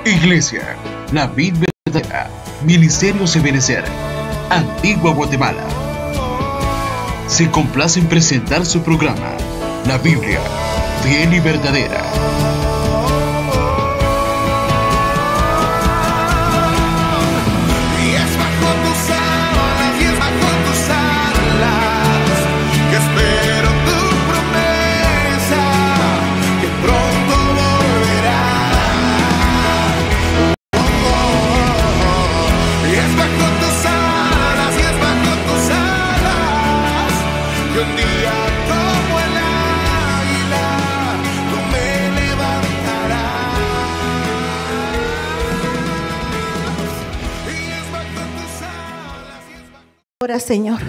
Iglesia, la vid verdadera, Ministerio Ebenecer, Antigua Guatemala. Se complace en presentar su programa, La Biblia, fiel y verdadera. Ahora, Señor,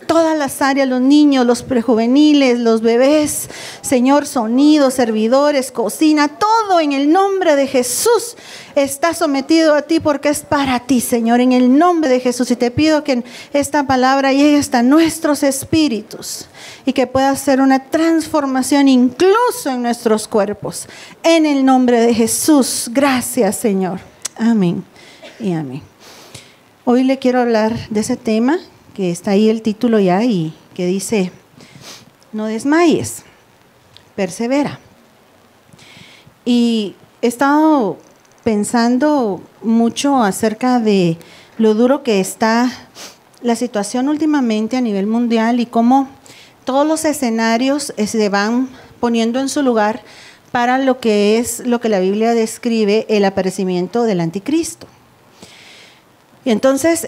todas las áreas, los niños, los prejuveniles, los bebés, Señor, sonido, servidores, cocina, todo en el nombre de Jesús está sometido a ti porque es para ti, Señor, en el nombre de Jesús. Y te pido que esta palabra llegue hasta nuestros espíritus y que pueda hacer una transformación incluso en nuestros cuerpos. En el nombre de Jesús, gracias, Señor. Amén y amén. Hoy le quiero hablar de ese tema que está ahí el título ya y que dice: no desmayes, persevera. Y he estado pensando mucho acerca de lo duro que está la situación últimamente a nivel mundial y cómo todos los escenarios se van poniendo en su lugar para lo que es lo que la Biblia describe el aparecimiento del anticristo. Y entonces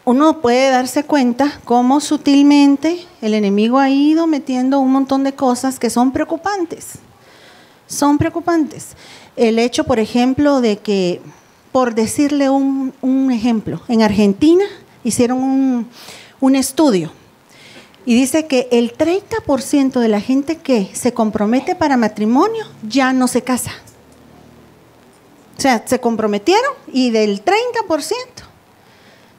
uno puede darse cuenta cómo sutilmente el enemigo ha ido metiendo un montón de cosas que son preocupantes. Son preocupantes. El hecho, por ejemplo, de que, por decirle un ejemplo, en Argentina hicieron un estudio y dice que el 30% de la gente que se compromete para matrimonio ya no se casa. O sea, se comprometieron y del 30%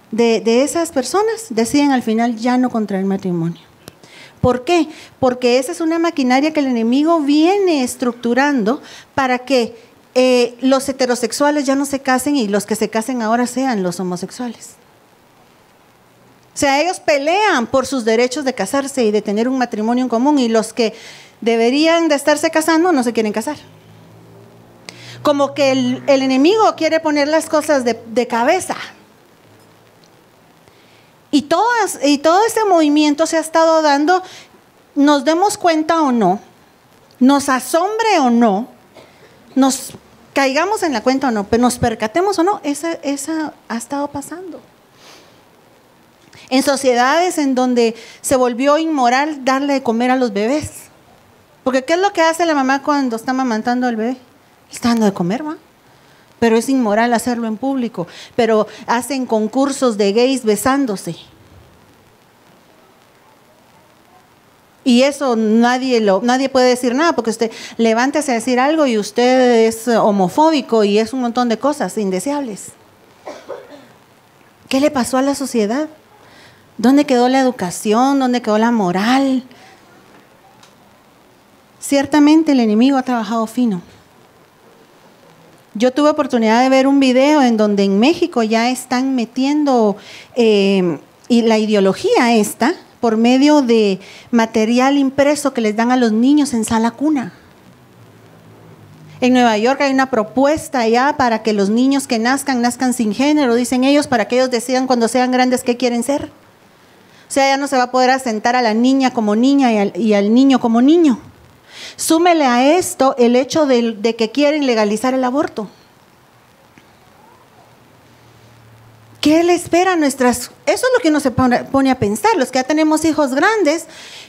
de esas personas deciden al final ya no contraer matrimonio. ¿Por qué? Porque esa es una maquinaria que el enemigo viene estructurando para que los heterosexuales ya no se casen y los que se casen ahora sean los homosexuales. O sea, ellos pelean por sus derechos de casarse y de tener un matrimonio en común, y los que deberían de estarse casando no se quieren casar. Como que el enemigo quiere poner las cosas de cabeza. Y todo este movimiento se ha estado dando, nos demos cuenta o no, nos asombre o no, nos caigamos en la cuenta o no, pero nos percatemos o no, esa ha estado pasando. En sociedades en donde se volvió inmoral darle de comer a los bebés. Porque ¿qué es lo que hace la mamá cuando está amamantando al bebé? Está dando de comer, ¿va? Pero es inmoral hacerlo en público. Pero hacen concursos de gays besándose. Y eso nadie puede decir nada, porque usted levántese a decir algo y usted es homofóbico y es un montón de cosas indeseables. ¿Qué le pasó a la sociedad? ¿Dónde quedó la educación? ¿Dónde quedó la moral? Ciertamente el enemigo ha trabajado fino. Yo tuve oportunidad de ver un video en donde en México ya están metiendo y la ideología esta por medio de material impreso que les dan a los niños en sala cuna. En Nueva York hay una propuesta ya para que los niños que nazcan sin género, dicen ellos, para que ellos decidan cuando sean grandes qué quieren ser. O sea, ya no se va a poder asentar a la niña como niña y al niño como niño. Súmele a esto el hecho de que quieren legalizar el aborto. ¿Qué le espera a nuestras? Eso es lo que uno se pone a pensar. Los que ya tenemos hijos grandes,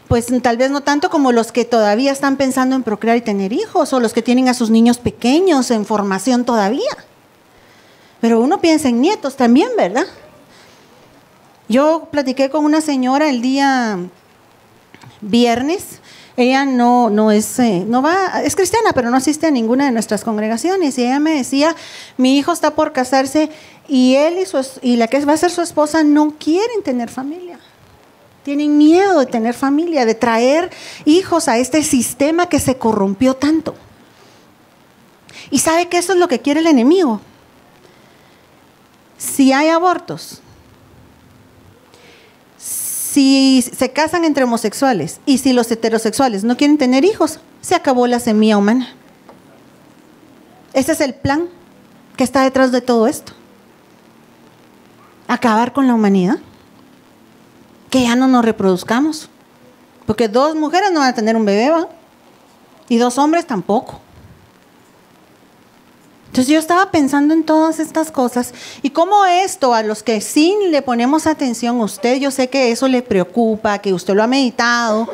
pues tal vez no tanto como los que todavía están pensando en procrear y tener hijos, o los que tienen a sus niños pequeños en formación todavía. Pero uno piensa en nietos también, ¿verdad? Yo platiqué con una señora el día viernes. Ella es cristiana, pero no asiste a ninguna de nuestras congregaciones. Y ella me decía, mi hijo está por casarse y él y la que va a ser su esposa no quieren tener familia. Tienen miedo de tener familia, de traer hijos a este sistema que se corrompió tanto. Y sabe que eso es lo que quiere el enemigo. Si hay abortos, si se casan entre homosexuales y si los heterosexuales no quieren tener hijos, se acabó la semilla humana. Ese es el plan que está detrás de todo esto. Acabar con la humanidad. Que ya no nos reproduzcamos. Porque 2 mujeres no van a tener un bebé, ¿va? Y 2 hombres tampoco. Entonces yo estaba pensando en todas estas cosas y cómo esto, a los que sí le ponemos atención a usted, yo sé que eso le preocupa, que usted lo ha meditado.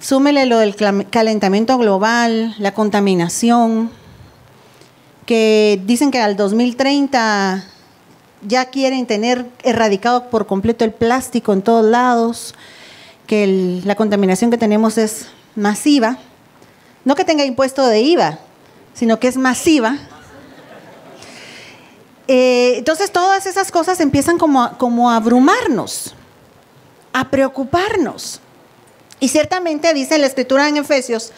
Súmele lo del calentamiento global, la contaminación, que dicen que al 2030 ya quieren tener erradicado por completo el plástico en todos lados, que la contaminación que tenemos es masiva. No que tenga impuesto de IVA, sino que es masiva. Entonces todas esas cosas empiezan como a abrumarnos, a preocuparnos. Y ciertamente dice la Escritura en Efesios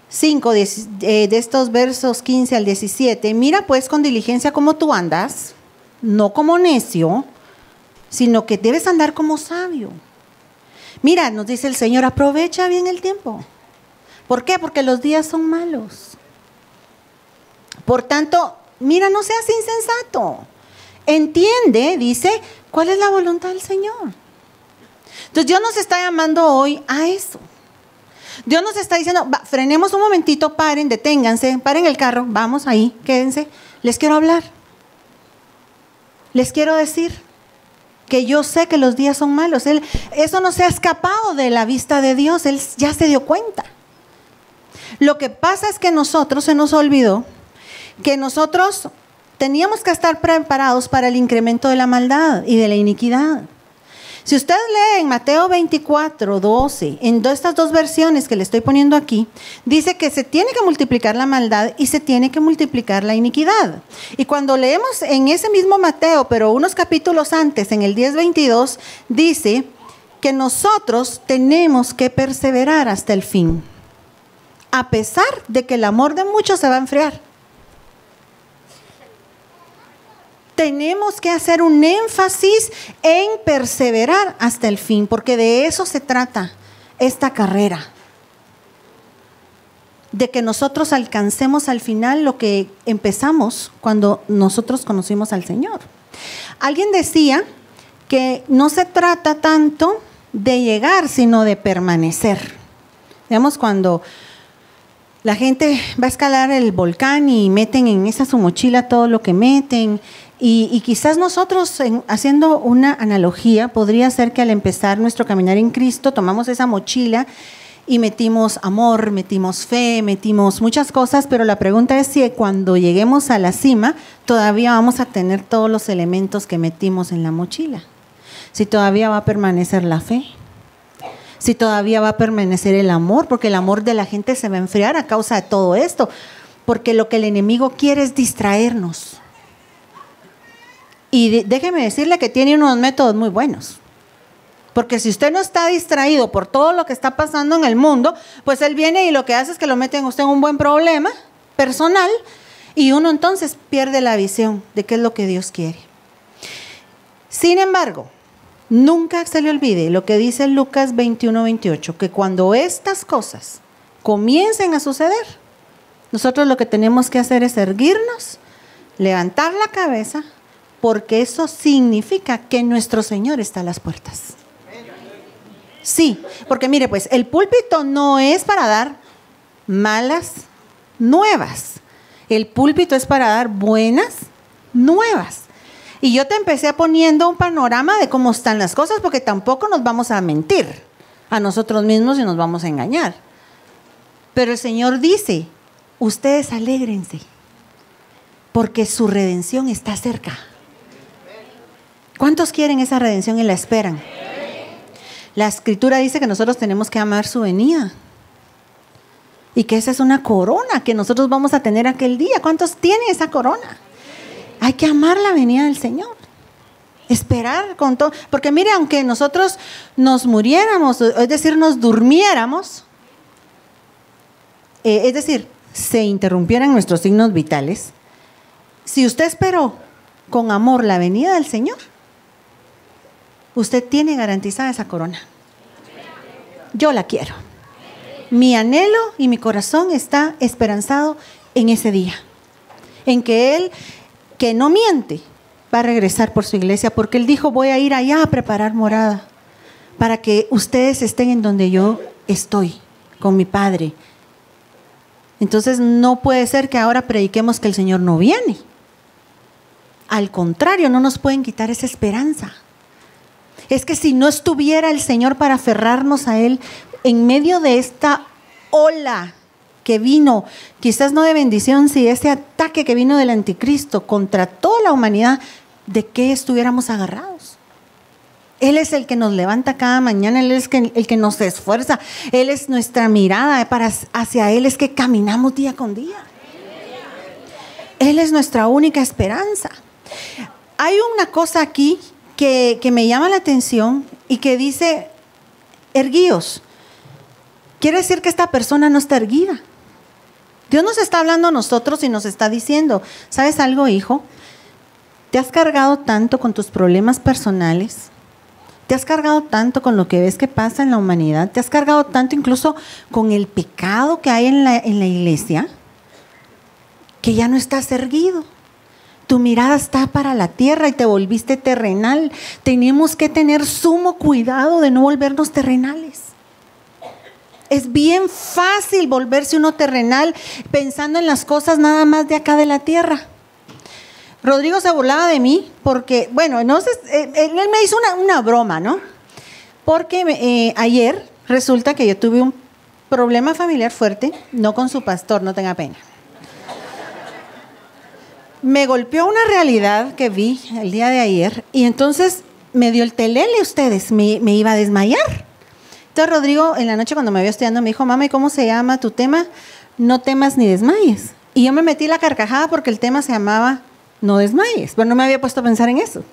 5, de estos versos 15 al 17, mira pues con diligencia cómo tú andas, no como necio, sino que debes andar como sabio. Mira, nos dice el Señor, aprovecha bien el tiempo. ¿Por qué? Porque los días son malos. Por tanto, mira, no seas insensato. Entiende, dice, cuál es la voluntad del Señor. Entonces Dios nos está llamando hoy a eso. Dios nos está diciendo, frenemos un momentito, paren, deténganse, paren el carro, vamos ahí, quédense. Les quiero hablar. Les quiero decir que yo sé que los días son malos. Eso no se ha escapado de la vista de Dios, Él ya se dio cuenta. Lo que pasa es que nosotros se nos olvidó que nosotros teníamos que estar preparados para el incremento de la maldad y de la iniquidad. Si usted lee en Mateo 24, 12, en estas 2 versiones que le estoy poniendo aquí, dice que se tiene que multiplicar la maldad y se tiene que multiplicar la iniquidad. Y cuando leemos en ese mismo Mateo, pero unos capítulos antes, en el 10:22, dice que nosotros tenemos que perseverar hasta el fin, a pesar de que el amor de muchos se va a enfriar. Tenemos que hacer un énfasis en perseverar hasta el fin, porque de eso se trata esta carrera. De que nosotros alcancemos al final lo que empezamos cuando nosotros conocimos al Señor. Alguien decía que no se trata tanto de llegar, sino de permanecer. Digamos, cuando la gente va a escalar el volcán y meten en esa su mochila todo lo que meten. Y quizás nosotros, haciendo una analogía, podría ser que al empezar nuestro caminar en Cristo, tomamos esa mochila y metimos amor, metimos fe, metimos muchas cosas, pero la pregunta es si cuando lleguemos a la cima, todavía vamos a tener todos los elementos que metimos en la mochila. Si todavía va a permanecer la fe, si todavía va a permanecer el amor, porque el amor de la gente se va a enfriar a causa de todo esto, porque lo que el enemigo quiere es distraernos. Y déjeme decirle que tiene unos métodos muy buenos. Porque si usted no está distraído por todo lo que está pasando en el mundo, pues él viene y lo que hace es que lo mete a usted en un buen problema personal y uno entonces pierde la visión de qué es lo que Dios quiere. Sin embargo, nunca se le olvide lo que dice Lucas 21:28, que cuando estas cosas comiencen a suceder, nosotros lo que tenemos que hacer es erguirnos, levantar la cabeza, porque eso significa que nuestro Señor está a las puertas. Sí, porque mire, pues el púlpito no es para dar malas nuevas. El púlpito es para dar buenas nuevas. Y yo te empecé poniendo un panorama de cómo están las cosas, porque tampoco nos vamos a mentir a nosotros mismos y nos vamos a engañar. Pero el Señor dice, ustedes alégrense, porque su redención está cerca. ¿Cuántos quieren esa redención y la esperan? La Escritura dice que nosotros tenemos que amar su venida y que esa es una corona que nosotros vamos a tener aquel día. ¿Cuántos tienen esa corona? Hay que amar la venida del Señor, esperar con todo, porque mire, aunque nosotros nos muriéramos, es decir, nos durmiéramos, es decir, se interrumpieran nuestros signos vitales, si usted esperó con amor la venida del Señor, usted tiene garantizada esa corona. Yo la quiero. Mi anhelo y mi corazón está esperanzado en ese día, en que Él, que no miente, va a regresar por su iglesia, porque Él dijo: voy a ir allá a preparar morada para que ustedes estén en donde yo estoy, con mi Padre. Entonces no puede ser que ahora prediquemos que el Señor no viene. Al contrario, no nos pueden quitar esa esperanza. Es que si no estuviera el Señor para aferrarnos a Él en medio de esta ola que vino, quizás no de bendición, si ese ataque que vino del anticristo contra toda la humanidad, ¿de qué estuviéramos agarrados? Él es el que nos levanta cada mañana, Él es el que nos esfuerza, Él es nuestra mirada, hacia Él es que caminamos día con día. Él es nuestra única esperanza. Hay una cosa aquí que me llama la atención y que dice: erguíos. Quiere decir que esta persona no está erguida. Dios nos está hablando a nosotros y nos está diciendo: ¿sabes algo, hijo? Te has cargado tanto con tus problemas personales, te has cargado tanto con lo que ves que pasa en la humanidad, te has cargado tanto incluso con el pecado que hay en la iglesia, que ya no estás erguido. Tu mirada está para la tierra y te volviste terrenal. Tenemos que tener sumo cuidado de no volvernos terrenales. Es bien fácil volverse uno terrenal pensando en las cosas nada más de acá de la tierra. Rodrigo se burlaba de mí porque, bueno, no sé, él me hizo una broma, ¿no? Porque ayer resulta que yo tuve un problema familiar fuerte, no con su pastor, no tenga pena. Me golpeó una realidad que vi el día de ayer y entonces me dio el telele, ustedes, me iba a desmayar. Entonces Rodrigo en la noche cuando me vio estudiando me dijo: mamá, ¿y cómo se llama tu tema? No temas ni desmayes. Y yo me metí la carcajada porque el tema se llamaba No desmayes, pero no me había puesto a pensar en eso.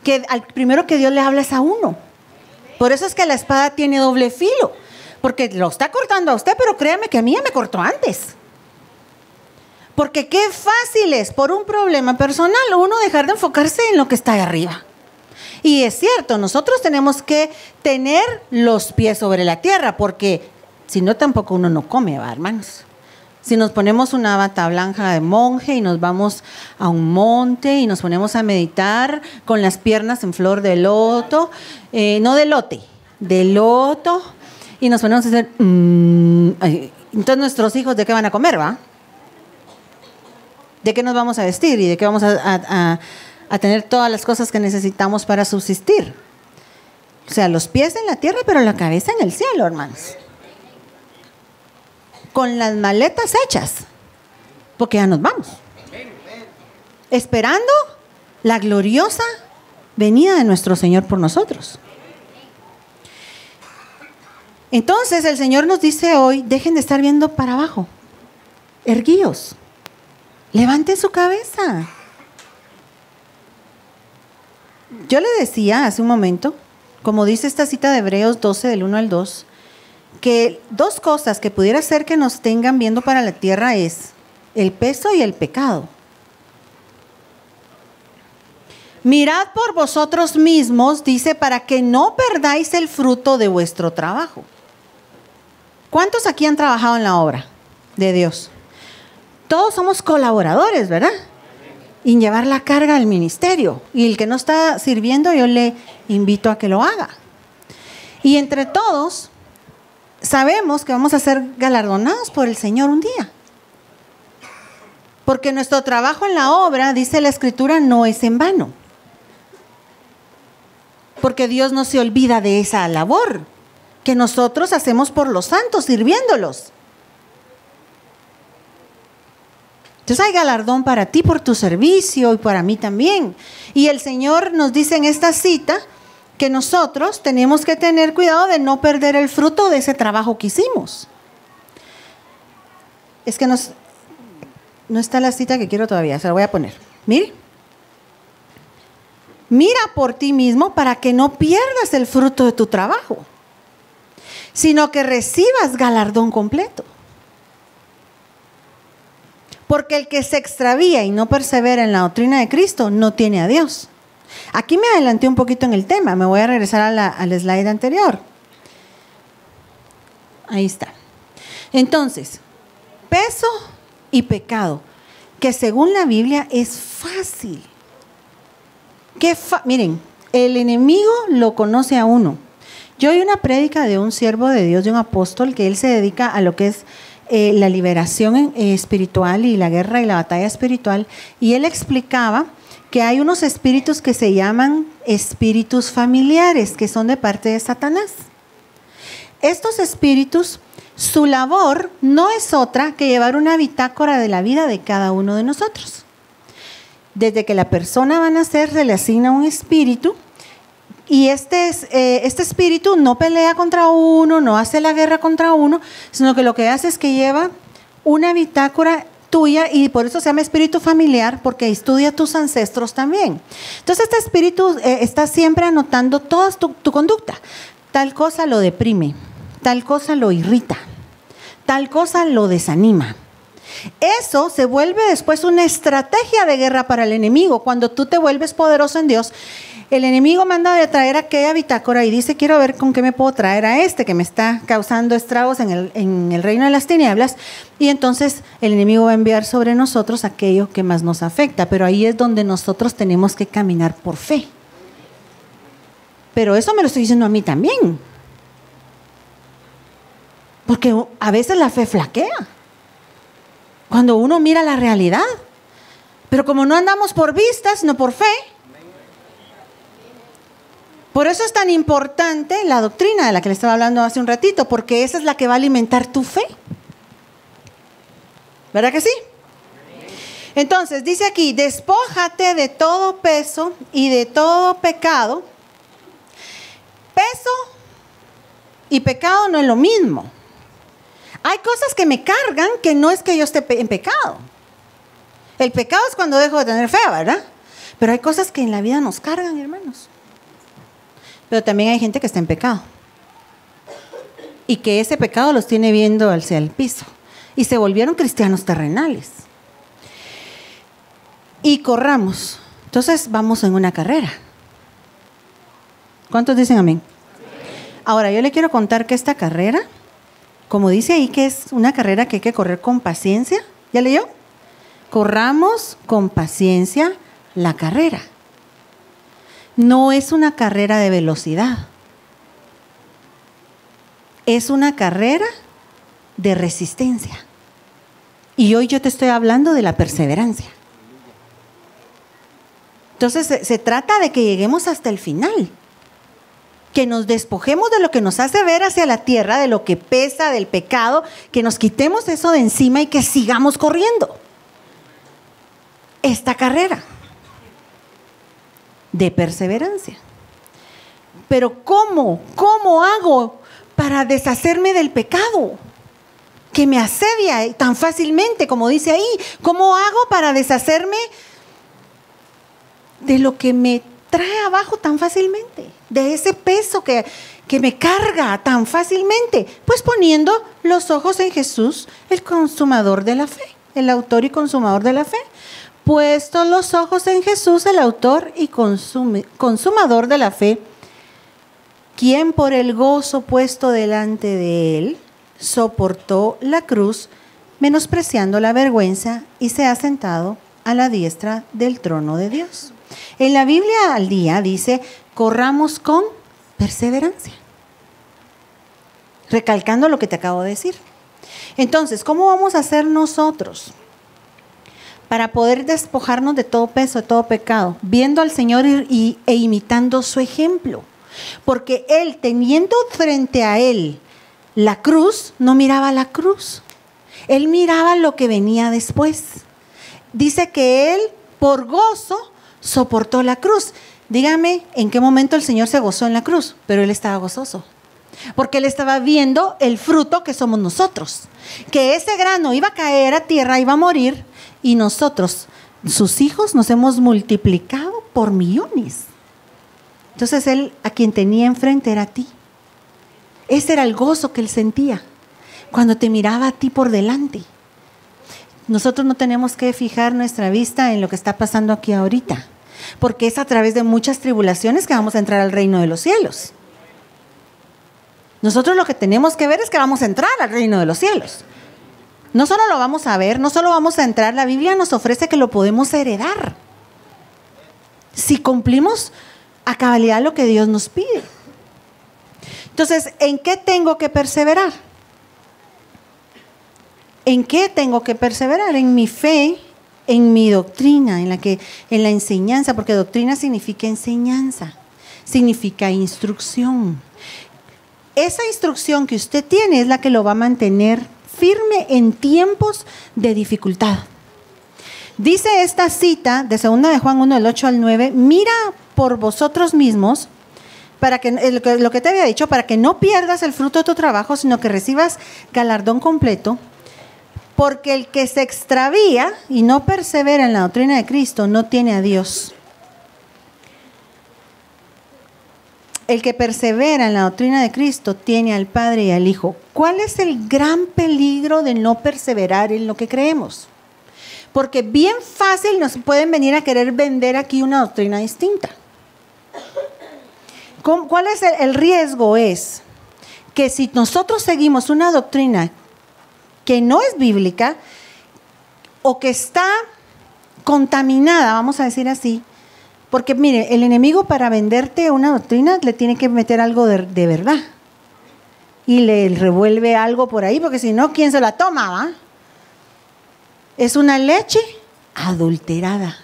Que al primero que Dios le habla es a uno. Por eso es que la espada tiene doble filo, porque lo está cortando a usted, pero créame que a mí ya me cortó antes. Porque qué fácil es por un problema personal uno dejar de enfocarse en lo que está ahí arriba. Y es cierto, nosotros tenemos que tener los pies sobre la tierra, porque si no tampoco uno no come, ¿va, hermanos? Si nos ponemos una bata blanca de monje y nos vamos a un monte y nos ponemos a meditar con las piernas en flor de loto, no de lote, de loto, y nos ponemos a hacer... entonces nuestros hijos, ¿de qué van a comer, va? ¿De qué nos vamos a vestir y de qué vamos a tener todas las cosas que necesitamos para subsistir? O sea, los pies en la tierra, pero la cabeza en el cielo, hermanos. Con las maletas hechas, porque ya nos vamos. Esperando la gloriosa venida de nuestro Señor por nosotros. Entonces el Señor nos dice hoy: dejen de estar viendo para abajo. Erguíos. Levanten su cabeza. Yo le decía hace un momento, como dice esta cita de Hebreos 12, del 1 al 2, que dos cosas que pudiera ser que nos tengan viendo para la tierra es el peso y el pecado. Mirad por vosotros mismos, dice, para que no perdáis el fruto de vuestro trabajo. ¿Cuántos aquí han trabajado en la obra de Dios? Todos somos colaboradores, ¿verdad? Y llevar la carga al ministerio. Y el que no está sirviendo, yo le invito a que lo haga. Y entre todos, sabemos que vamos a ser galardonados por el Señor un día. Porque nuestro trabajo en la obra, dice la Escritura, no es en vano. Porque Dios no se olvida de esa labor que nosotros hacemos por los santos, sirviéndolos. Entonces hay galardón para ti por tu servicio y para mí también. Y el Señor nos dice en esta cita que nosotros tenemos que tener cuidado de no perder el fruto de ese trabajo que hicimos. Es que no está la cita que quiero todavía, se la voy a poner. Mire. Mira por ti mismo para que no pierdas el fruto de tu trabajo, sino que recibas galardón completo. Porque el que se extravía y no persevera en la doctrina de Cristo no tiene a Dios. Aquí me adelanté un poquito en el tema, me voy a regresar al slide anterior. Ahí está. Entonces, peso y pecado, que según la Biblia es fácil. Miren, el enemigo lo conoce a uno. Yo oí una prédica de un siervo de Dios, de un apóstol, que él se dedica a lo que es la liberación espiritual y la guerra y la batalla espiritual, y él explicaba que hay unos espíritus que se llaman espíritus familiares, que son de parte de Satanás. Estos espíritus, su labor no es otra que llevar una bitácora de la vida de cada uno de nosotros. Desde que la persona va a nacer, se le asigna un espíritu, y este espíritu no pelea contra uno, no hace la guerra contra uno, sino que lo que hace es que lleva una bitácora tuya, y por eso se llama espíritu familiar, porque estudia tus ancestros también. Entonces este espíritu está siempre anotando toda tu conducta. Tal cosa lo deprime, tal cosa lo irrita, tal cosa lo desanima. Eso se vuelve después una estrategia de guerra para el enemigo. Cuando tú te vuelves poderoso en Dios, el enemigo manda de traer aquella bitácora y dice: quiero ver con qué me puedo traer a este que me está causando estragos en el reino de las tinieblas. Y entonces el enemigo va a enviar sobre nosotros aquello que más nos afecta. Pero ahí es donde nosotros tenemos que caminar por fe. Pero eso me lo estoy diciendo a mí también. Porque a veces la fe flaquea cuando uno mira la realidad. Pero como no andamos por vista, sino por fe. Por eso es tan importante la doctrina de la que le estaba hablando hace un ratito, porque esa es la que va a alimentar tu fe. ¿Verdad que sí? Entonces, dice aquí: despójate de todo peso y de todo pecado. Peso y pecado no es lo mismo. Hay cosas que me cargan que no es que yo esté en pecado. El pecado es cuando dejo de tener fe, ¿verdad? Pero hay cosas que en la vida nos cargan, hermanos. Pero también hay gente que está en pecado y que ese pecado los tiene viendo hacia el piso y se volvieron cristianos terrenales. Y corramos. Entonces vamos en una carrera. ¿Cuántos dicen amén? Ahora yo le quiero contar que esta carrera, como dice ahí, que es una carrera que hay que correr con paciencia. ¿Ya leyó? Corramos con paciencia la carrera. No es una carrera de velocidad. Es una carrera de resistencia. Y hoy yo te estoy hablando de la perseverancia. Entonces se trata de que lleguemos hasta el final. Que nos despojemos de lo que nos hace ver hacia la tierra, de lo que pesa, del pecado, que nos quitemos eso de encima y que sigamos corriendo esta carrera de perseverancia. Pero ¿cómo hago para deshacerme del pecado que me asedia tan fácilmente, como dice ahí? ¿Cómo hago para deshacerme de lo que me trae abajo tan fácilmente, de ese peso que me carga tan fácilmente? Pues poniendo los ojos en Jesús, el consumador de la fe, el autor y consumador de la fe. Puestos los ojos en Jesús, el autor y consumador de la fe, quien por el gozo puesto delante de él soportó la cruz, menospreciando la vergüenza, y se ha sentado a la diestra del trono de Dios. En la Biblia al día dice: corramos con perseverancia. Recalcando lo que te acabo de decir. Entonces, ¿cómo vamos a hacer nosotros para poder despojarnos de todo peso, de todo pecado? Viendo al Señor e imitando su ejemplo. Porque Él, teniendo frente a Él la cruz, no miraba la cruz. Él miraba lo que venía después. Dice que Él, por gozo, soportó la cruz. Dígame, ¿en qué momento el Señor se gozó en la cruz? Pero Él estaba gozoso. Porque Él estaba viendo el fruto que somos nosotros. Que ese grano iba a caer a tierra, iba a morir. Y nosotros, sus hijos, nos hemos multiplicado por millones. Entonces Él, a quien tenía enfrente, era a ti. Ese era el gozo que Él sentía cuando te miraba a ti por delante. nosotros no tenemos que fijar nuestra vista en lo que está pasando aquí ahorita, porque es a través de muchas tribulaciones que vamos a entrar al reino de los cielos. Nosotros lo que tenemos que ver es que vamos a entrar al reino de los cielos. No solo lo vamos a ver, no solo vamos a entrar, la Biblia nos ofrece que lo podemos heredar si cumplimos a cabalidad lo que Dios nos pide. Entonces, ¿en qué tengo que perseverar? ¿En qué tengo que perseverar? En mi fe, en mi doctrina, en la enseñanza, porque doctrina significa enseñanza, significa instrucción. Esa instrucción que usted tiene es la que lo va a mantener firme en tiempos de dificultad. Dice esta cita de 2 de Juan 1, del 8 al 9, mira por vosotros mismos, para que lo que te había dicho, para que no pierdas el fruto de tu trabajo, sino que recibas galardón completo, porque el que se extravía y no persevera en la doctrina de Cristo no tiene a Dios. El que persevera en la doctrina de Cristo tiene al Padre y al Hijo. ¿Cuál es el gran peligro de no perseverar en lo que creemos? Porque bien fácil nos pueden venir a querer vender aquí una doctrina distinta. ¿Cuál es el riesgo? Es que si nosotros seguimos una doctrina que no es bíblica o que está contaminada, vamos a decir así, porque mire, el enemigo para venderte una doctrina le tiene que meter algo de verdad y le revuelve algo por ahí, porque si no, ¿quién se la toma, va? Es una leche adulterada.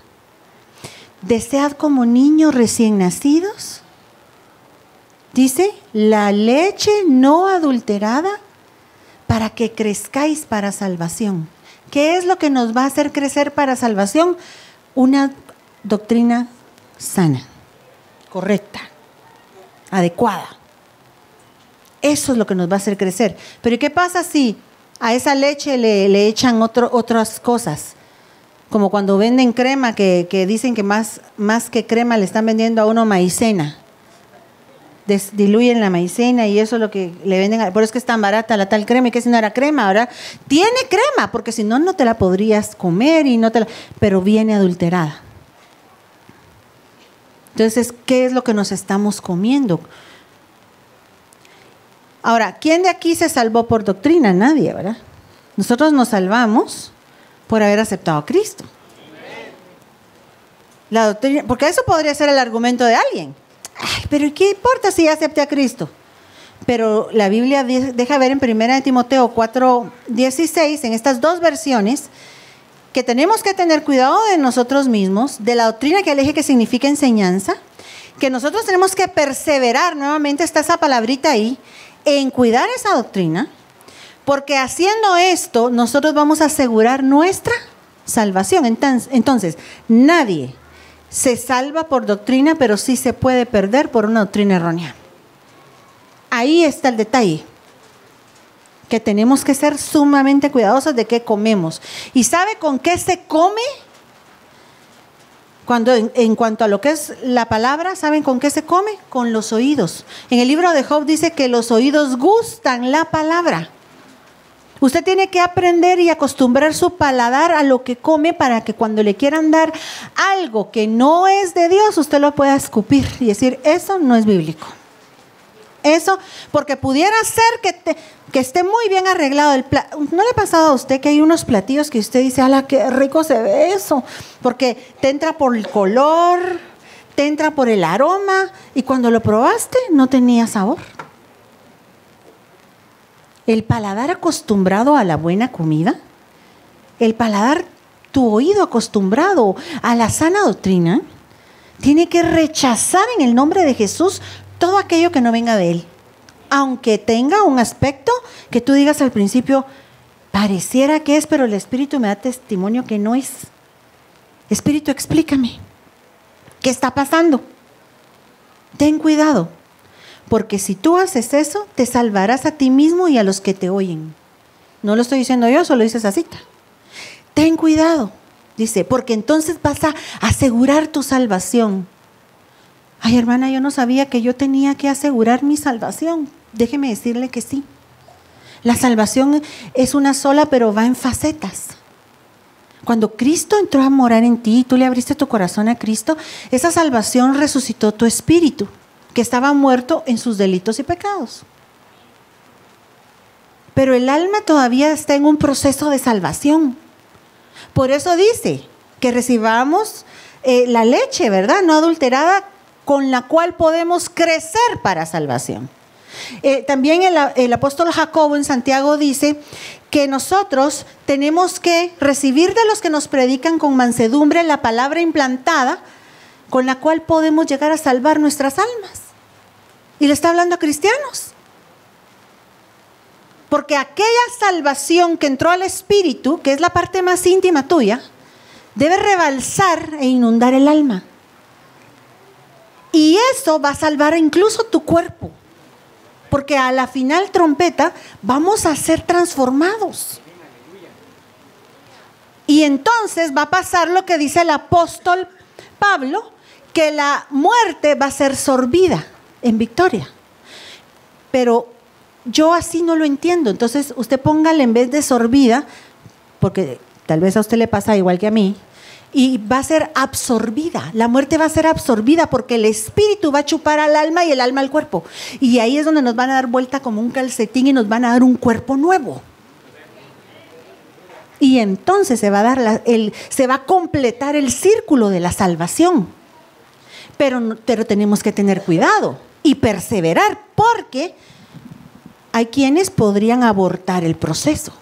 Desead como niños recién nacidos, dice, la leche no adulterada para que crezcáis para salvación. ¿Qué es lo que nos va a hacer crecer para salvación? Una doctrina sana, correcta, adecuada. Eso es lo que nos va a hacer crecer. Pero ¿qué pasa si a esa leche le echan otras cosas? Como cuando venden crema, que dicen que más que crema le están vendiendo a uno maicena. Diluyen la maicena y eso es lo que le venden. Por eso es que es tan barata la tal crema, y que si no era crema, ahora tiene crema, porque si no, no te la podrías comer, pero viene adulterada. Entonces, ¿qué es lo que nos estamos comiendo? Ahora, ¿quién de aquí se salvó por doctrina? Nadie, ¿verdad? Nosotros nos salvamos por haber aceptado a Cristo. La doctrina, porque eso podría ser el argumento de alguien. Ay, pero ¿qué importa si ya acepté a Cristo? Pero la Biblia deja ver en 1 Timoteo 4:16, en estas dos versiones, que tenemos que tener cuidado de nosotros mismos, de la doctrina que elige, que significa enseñanza, que nosotros tenemos que perseverar, nuevamente está esa palabrita ahí, en cuidar esa doctrina, porque haciendo esto nosotros vamos a asegurar nuestra salvación. Entonces, nadie se salva por doctrina, pero sí se puede perder por una doctrina errónea. Ahí está el detalle, que tenemos que ser sumamente cuidadosos de qué comemos. ¿Y sabe con qué se come? Cuando en cuanto a lo que es la palabra, ¿saben con qué se come? Con los oídos. En el libro de Job dice que los oídos gustan la palabra. Usted tiene que aprender y acostumbrar su paladar a lo que come, para que cuando le quieran dar algo que no es de Dios, usted lo pueda escupir y decir, eso no es bíblico. Eso, porque pudiera ser que esté muy bien arreglado el plato. ¿No le ha pasado a usted que hay unos platillos que usted dice, ¡ala, qué rico se ve eso! Porque te entra por el color, te entra por el aroma, y cuando lo probaste no tenía sabor. El paladar acostumbrado a la buena comida, el paladar, tu oído acostumbrado a la sana doctrina, tiene que rechazar en el nombre de Jesús todo aquello que no venga de Él. Aunque tenga un aspecto que tú digas al principio, pareciera que es, pero el Espíritu me da testimonio que no es. Espíritu, explícame, ¿qué está pasando? Ten cuidado, porque si tú haces eso, te salvarás a ti mismo y a los que te oyen. No lo estoy diciendo yo, solo dice esa cita. Ten cuidado, dice, porque entonces vas a asegurar tu salvación. Ay, hermana, yo no sabía que yo tenía que asegurar mi salvación. Déjeme decirle que sí. La salvación es una sola, pero va en facetas. Cuando Cristo entró a morar en ti, tú le abriste tu corazón a Cristo, esa salvación resucitó tu espíritu, que estaba muerto en sus delitos y pecados. Pero el alma todavía está en un proceso de salvación. Por eso dice que recibamos la leche, ¿verdad? No adulterada, con la cual podemos crecer para salvación. También el apóstol Jacobo en Santiago dice que nosotros tenemos que recibir de los que nos predican con mansedumbre la palabra implantada, con la cual podemos llegar a salvar nuestras almas. Y le está hablando a cristianos. Porque aquella salvación que entró al espíritu, que es la parte más íntima tuya, debe rebalsar e inundar el alma. Y eso va a salvar incluso tu cuerpo. Porque a la final trompeta vamos a ser transformados. Y entonces va a pasar lo que dice el apóstol Pablo, que la muerte va a ser sorbida en victoria. Pero yo así no lo entiendo. Entonces usted póngale en vez de sorbida, porque tal vez a usted le pasa igual que a mí, y va a ser absorbida. La muerte va a ser absorbida porque el espíritu va a chupar al alma y el alma al cuerpo. Y ahí es donde nos van a dar vuelta como un calcetín y nos van a dar un cuerpo nuevo. Y entonces se va a dar se va a completar el círculo de la salvación. Pero tenemos que tener cuidado y perseverar, porque hay quienes podrían abortar el proceso.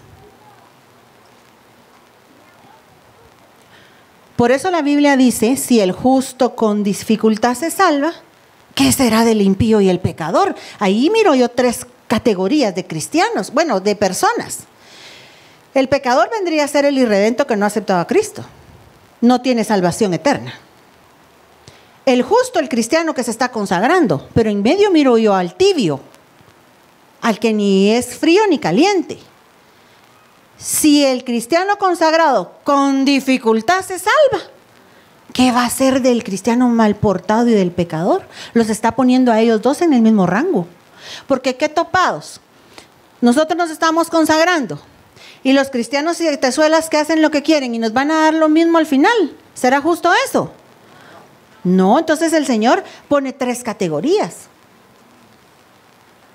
Por eso la Biblia dice, si el justo con dificultad se salva, ¿qué será del impío y el pecador? Ahí miro yo 3 categorías de cristianos, bueno, de personas. El pecador vendría a ser el irredento que no ha aceptado a Cristo. No tiene salvación eterna. El justo, el cristiano que se está consagrando, pero en medio miro yo al tibio, al que ni es frío ni caliente. Si el cristiano consagrado con dificultad se salva, ¿qué va a ser del cristiano mal portado y del pecador? Los está poniendo a ellos dos en el mismo rango. Porque qué topados. Nosotros nos estamos consagrando y los cristianos y tezuelas que hacen lo que quieren y nos van a dar lo mismo al final. ¿Será justo eso? No, entonces el Señor pone 3 categorías.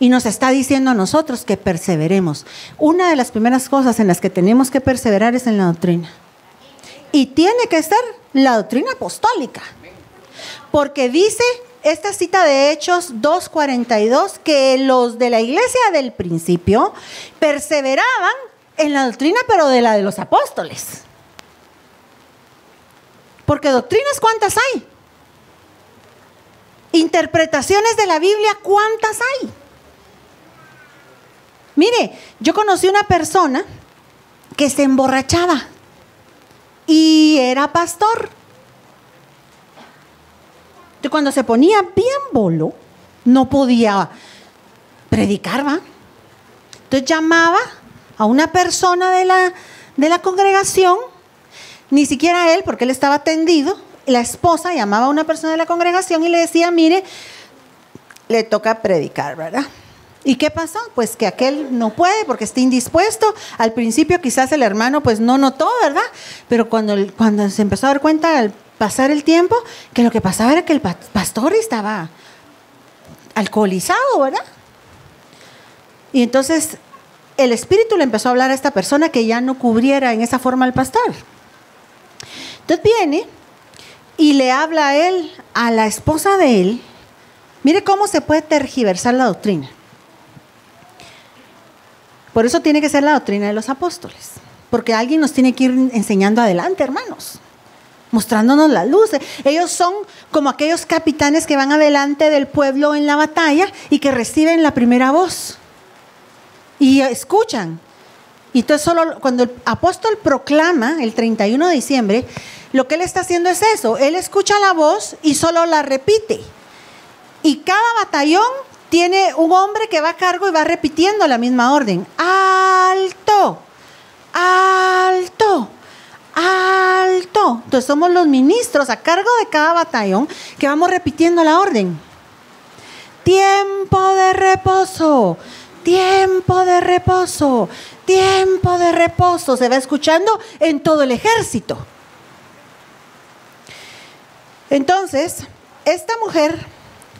Y nos está diciendo a nosotros que perseveremos. Una de las primeras cosas en las que tenemos que perseverar es en la doctrina. Y tiene que ser la doctrina apostólica. Porque dice esta cita de Hechos 2:42 que los de la iglesia del principio perseveraban en la doctrina, pero de la de los apóstoles. Porque doctrinas, ¿cuántas hay? Interpretaciones de la Biblia, ¿cuántas hay? Mire, yo conocí una persona que se emborrachaba y era pastor. Entonces, cuando se ponía bien bolo, no podía predicar, ¿va? Entonces llamaba a una persona de la congregación, ni siquiera él, porque él estaba tendido. La esposa llamaba a una persona de la congregación y le decía, mire, le toca predicar, ¿verdad? ¿Y qué pasó? Pues que aquel no puede porque está indispuesto. Al principio quizás el hermano pues no notó, ¿verdad? Pero cuando se empezó a dar cuenta al pasar el tiempo, que lo que pasaba era que el pastor estaba alcoholizado, ¿verdad? Y entonces el Espíritu le empezó a hablar a esta persona que ya no cubriera en esa forma al pastor. Entonces viene y le habla a él, a la esposa de él. Mire cómo se puede tergiversar la doctrina. Por eso tiene que ser la doctrina de los apóstoles. Porque alguien nos tiene que ir enseñando adelante, hermanos. Mostrándonos la luz. Ellos son como aquellos capitanes que van adelante del pueblo en la batalla y que reciben la primera voz. Y escuchan. Y entonces solo cuando el apóstol proclama el 31 de diciembre, lo que él está haciendo es eso. Él escucha la voz y solo la repite. Y cada batallón tiene un hombre que va a cargo y va repitiendo la misma orden. ¡Alto! ¡Alto! ¡Alto! Entonces somos los ministros a cargo de cada batallón que vamos repitiendo la orden. Tiempo de reposo. Tiempo de reposo. tiempo de reposo se va escuchando en todo el ejército. Entonces, esta mujer,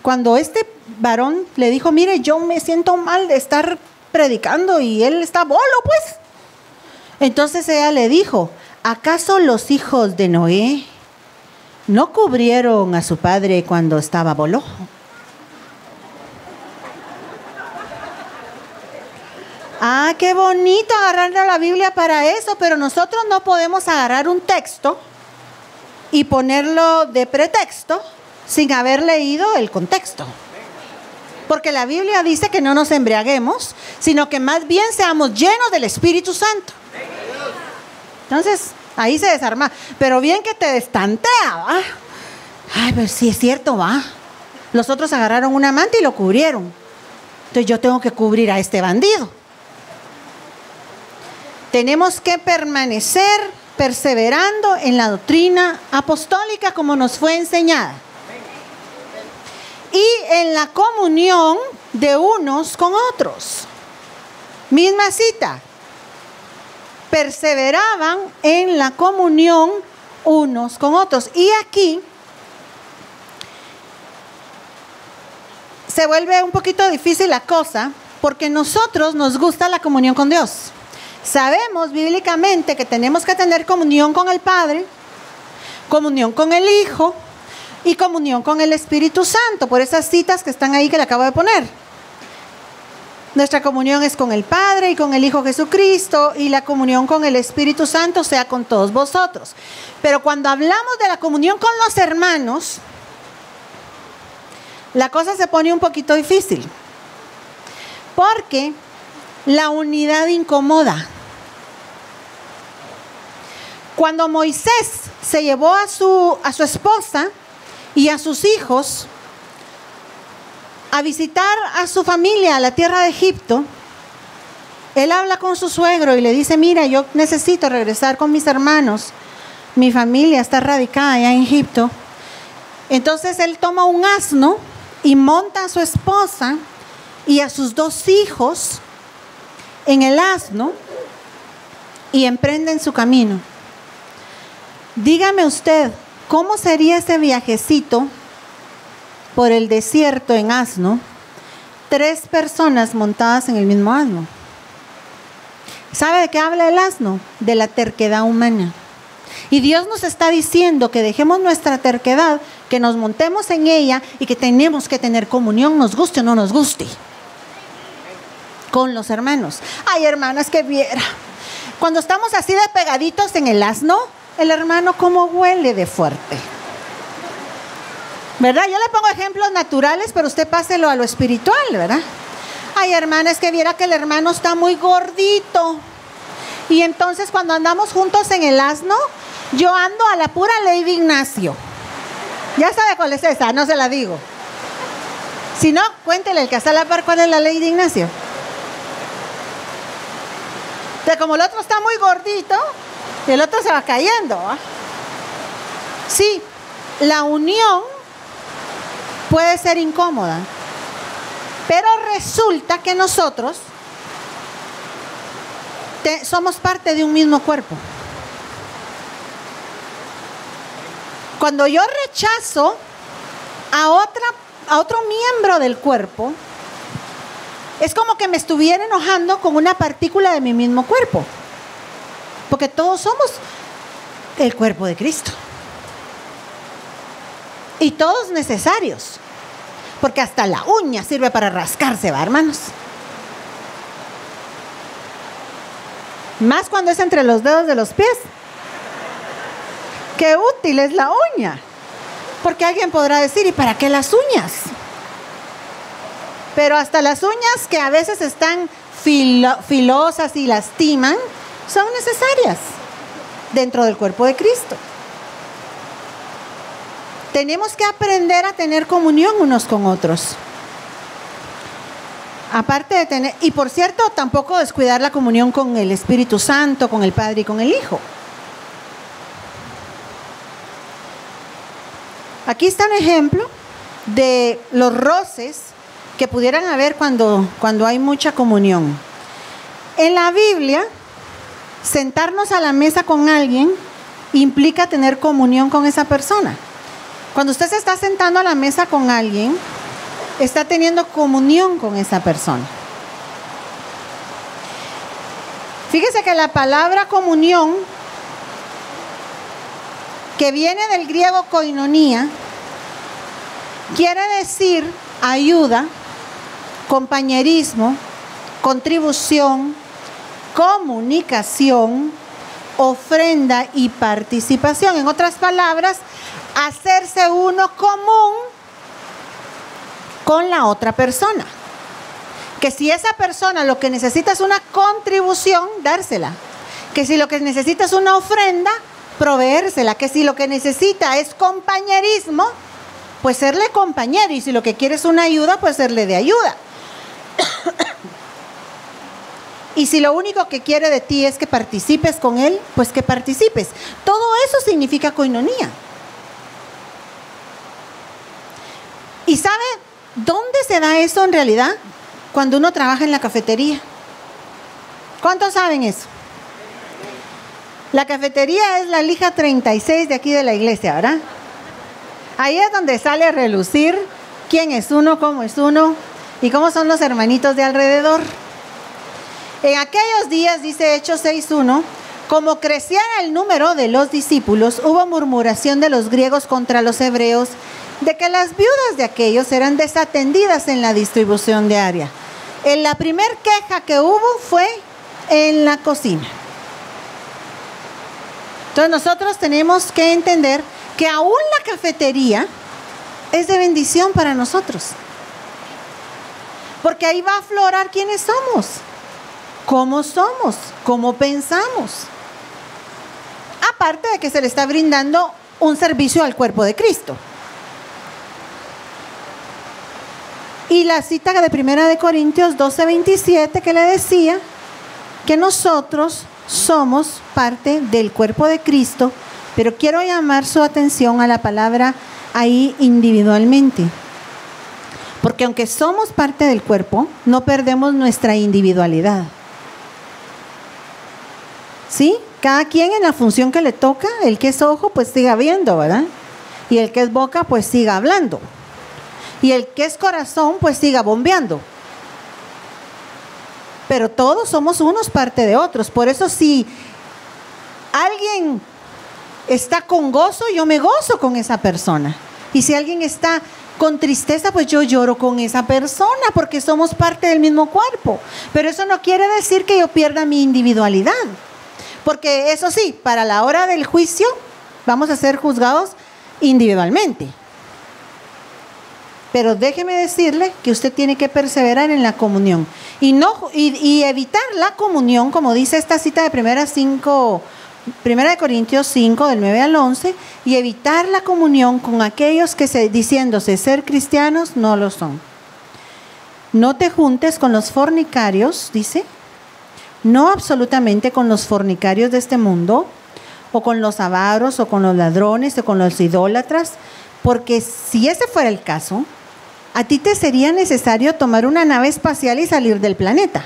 cuando este varón le dijo, mire, yo me siento mal de estar predicando y él está bolo, pues. Entonces ella le dijo, ¿acaso los hijos de Noé no cubrieron a su padre cuando estaba bolo? Ah, qué bonito agarrar la Biblia para eso, pero nosotros no podemos agarrar un texto y ponerlo de pretexto sin haber leído el contexto. Porque la Biblia dice que no nos embriaguemos, sino que más bien seamos llenos del Espíritu Santo. Entonces, ahí se desarma. Pero bien que te destantea, ¿va? Ay, pero sí es cierto, ¿va? Los otros agarraron un amante y lo cubrieron. Entonces yo tengo que cubrir a este bandido. Tenemos que permanecer perseverando en la doctrina apostólica como nos fue enseñada. Y en la comunión de unos con otros. Misma cita. Perseveraban en la comunión unos con otros. Y aquí se vuelve un poquito difícil la cosa, porque nosotros nos gusta la comunión con Dios. Sabemos bíblicamente que tenemos que tener comunión con el Padre, comunión con el Hijo y comunión con el Espíritu Santo, por esas citas que están ahí que le acabo de poner. Nuestra comunión es con el Padre y con el Hijo Jesucristo, y la comunión con el Espíritu Santo sea con todos vosotros. Pero cuando hablamos de la comunión con los hermanos, la cosa se pone un poquito difícil, porque la unidad incomoda. Cuando Moisés se llevó a su esposa y a sus hijos a visitar a su familia a la tierra de Egipto, él habla con su suegro y le dice, mira, yo necesito regresar con mis hermanos, mi familia está radicada allá en Egipto. Entonces él toma un asno y monta a su esposa y a sus 2 hijos en el asno y emprenden su camino. Dígame usted, ¿cómo sería ese viajecito por el desierto en asno? 3 personas montadas en el mismo asno. ¿Sabe de qué habla el asno? De la terquedad humana. Y Dios nos está diciendo que dejemos nuestra terquedad, que nos montemos en ella y que tenemos que tener comunión, nos guste o no nos guste, con los hermanos. Ay, hermanas, que viera, cuando estamos así de pegaditos en el asno, el hermano cómo huele de fuerte, ¿verdad? Yo le pongo ejemplos naturales, pero usted páselo a lo espiritual, ¿verdad? Ay, hermana, es que viera que el hermano está muy gordito. Y entonces cuando andamos juntos en el asno, yo ando a la pura ley de Ignacio. Ya sabe cuál es esa, no se la digo. Si no, cuéntele el que está a la par cuál es la ley de Ignacio. De como el otro está muy gordito, y el otro se va cayendo, ¿eh? Sí, la unión puede ser incómoda, pero resulta que nosotros somos parte de un mismo cuerpo. Cuando yo rechazo a otro miembro del cuerpo, es como que me estuviera enojando con una partícula de mi mismo cuerpo, porque todos somos el cuerpo de Cristo y todos necesarios, porque hasta la uña sirve para rascarse, ¿va, hermanos? Más cuando es entre los dedos de los pies. Qué útil es la uña, porque alguien podrá decir, ¿y para qué las uñas? Pero hasta las uñas, que a veces están filosas y lastiman, son necesarias dentro del cuerpo de Cristo. Tenemos que aprender a tener comunión unos con otros. Aparte de tener, y por cierto, tampoco descuidar la comunión con el Espíritu Santo, con el Padre y con el Hijo. Aquí está un ejemplo de los roces que pudieran haber cuando hay mucha comunión. En la Biblia, sentarnos a la mesa con alguien implica tener comunión con esa persona. Cuando usted se está sentando a la mesa con alguien, está teniendo comunión con esa persona. Fíjese que la palabra comunión, que viene del griego koinonía, quiere decir ayuda, compañerismo, contribución, comunicación, ofrenda y participación. En otras palabras, hacerse uno común con la otra persona. Que si esa persona lo que necesita es una contribución, dársela. Que si lo que necesita es una ofrenda, proveérsela. Que si lo que necesita es compañerismo, pues serle compañero. Y si lo que quiere es una ayuda, pues serle de ayuda. Y si lo único que quiere de ti es que participes con él, pues que participes. Todo eso significa koinonía. ¿Y sabe dónde se da eso en realidad? Cuando uno trabaja en la cafetería. ¿Cuántos saben eso? La cafetería es la lija 36 de aquí de la iglesia, ¿verdad? Ahí es donde sale a relucir quién es uno, cómo es uno y cómo son los hermanitos de alrededor. En aquellos días, dice Hechos 6:1, como crecía el número de los discípulos, hubo murmuración de los griegos contra los hebreos de que las viudas de aquellos eran desatendidas en la distribución diaria. La primer queja que hubo fue en la cocina. Entonces nosotros tenemos que entender que aún la cafetería es de bendición para nosotros. Porque ahí va a aflorar quiénes somos, cómo pensamos. Aparte de que se le está brindando un servicio al cuerpo de Cristo. Y la cita de 1 Corintios 12:27 que le decía que nosotros somos parte del cuerpo de Cristo, pero quiero llamar su atención a la palabra ahí individualmente. Porque aunque somos parte del cuerpo, no perdemos nuestra individualidad. ¿Sí? Cada quien en la función que le toca, el que es ojo, pues siga viendo, ¿verdad? Y el que es boca, pues siga hablando. Y el que es corazón, pues siga bombeando. Pero todos somos unos parte de otros. Por eso si alguien está con gozo, yo me gozo con esa persona. Y si alguien está con tristeza, pues yo lloro con esa persona, porque somos parte del mismo cuerpo. Pero eso no quiere decir que yo pierda mi individualidad. Porque eso sí, para la hora del juicio vamos a ser juzgados individualmente. Pero déjeme decirle que usted tiene que perseverar en la comunión y evitar la comunión, como dice esta cita de 1 Corintios 5, del 9 al 11, y evitar la comunión con aquellos que diciéndose ser cristianos no lo son. No te juntes con los fornicarios, dice, no absolutamente con los fornicarios de este mundo, o con los avaros, o con los ladrones, o con los idólatras, porque si ese fuera el caso, a ti te sería necesario tomar una nave espacial y salir del planeta.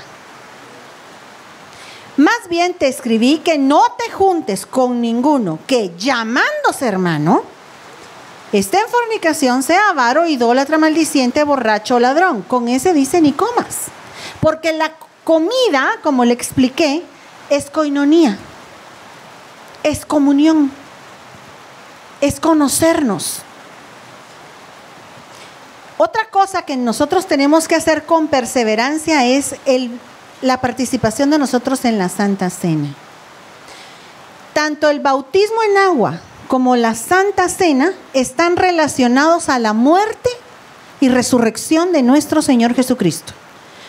Más bien te escribí que no te juntes con ninguno que, llamándose hermano, esté en fornicación, sea avaro, idólatra, maldiciente, borracho o ladrón. Con ese dice ni comas. Porque la comida, como le expliqué, es koinonía, es comunión, es conocernos. Otra cosa que nosotros tenemos que hacer con perseverancia es la participación de nosotros en la Santa Cena. Tanto el bautismo en agua como la Santa Cena están relacionados a la muerte y resurrección de nuestro Señor Jesucristo.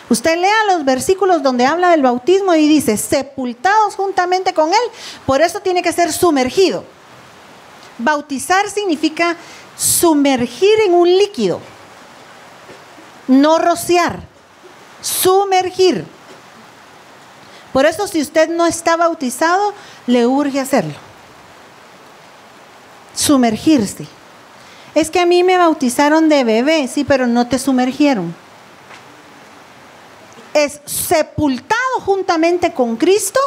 Usted lea los versículos donde habla del bautismo y dice, sepultados juntamente con Él, por eso tiene que ser sumergido. Bautizar significa sumergir en un líquido. No rociar, sumergir. Por eso si usted no está bautizado, le urge hacerlo. Sumergirse. Es que a mí me bautizaron de bebé, sí, pero no te sumergieron. Es sepultado juntamente con Cristo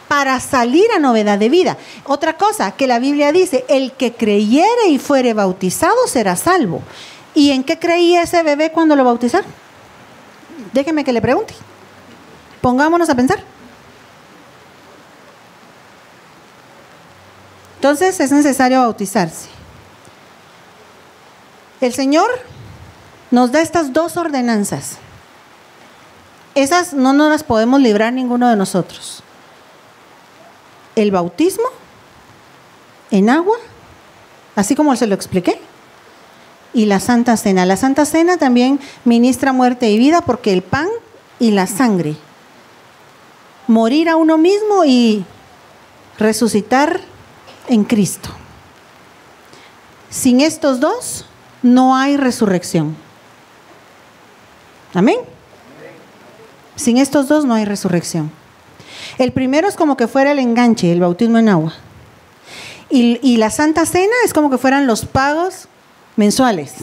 para salir a novedad de vida. Otra cosa que la Biblia dice, el que creyere y fuere bautizado será salvo. ¿Y en qué creía ese bebé cuando lo bautizaron? Déjeme que le pregunte. Pongámonos a pensar. Entonces es necesario bautizarse. El Señor nos da estas dos ordenanzas. Esas no nos las podemos librar ninguno de nosotros. El bautismo en agua, así como se lo expliqué, y la Santa Cena. La Santa Cena también ministra muerte y vida porque el pan y la sangre, morir a uno mismo y resucitar en Cristo. Sin estos dos no hay resurrección. Amén. Sin estos dos no hay resurrección. El primero es como que fuera el enganche, el bautismo en agua. Y la Santa Cena es como que fueran los pagos mensuales.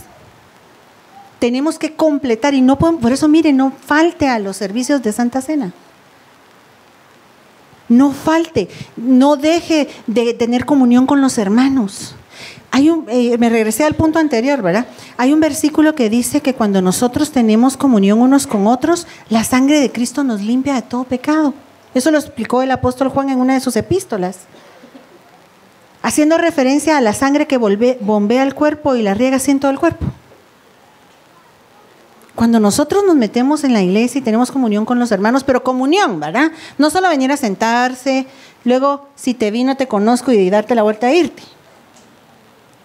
Tenemos que completar y no podemos, por eso mire, no falte a los servicios de Santa Cena. No falte, no deje de tener comunión con los hermanos. Me regresé al punto anterior, ¿verdad? Hay un versículo que dice que cuando nosotros tenemos comunión unos con otros, la sangre de Cristo nos limpia de todo pecado. Eso lo explicó el apóstol Juan en una de sus epístolas, haciendo referencia a la sangre que bombea el cuerpo y la riega así en todo el cuerpo. Cuando nosotros nos metemos en la iglesia y tenemos comunión con los hermanos, pero comunión, ¿verdad? No solo venir a sentarse, luego si te vi no te conozco y darte la vuelta a irte.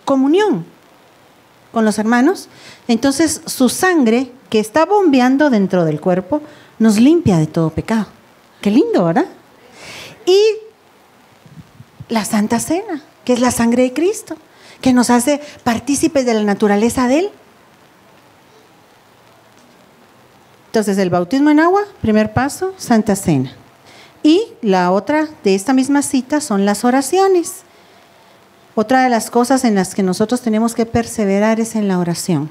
Comunión con los hermanos, entonces su sangre que está bombeando dentro del cuerpo nos limpia de todo pecado. Qué lindo, ¿verdad? Y la Santa Cena, que es la sangre de Cristo, que nos hace partícipes de la naturaleza de Él. Entonces el bautismo en agua, primer paso, Santa Cena. Y la otra de esta misma cita son las oraciones. Otra de las cosas en las que nosotros tenemos que perseverar es en la oración.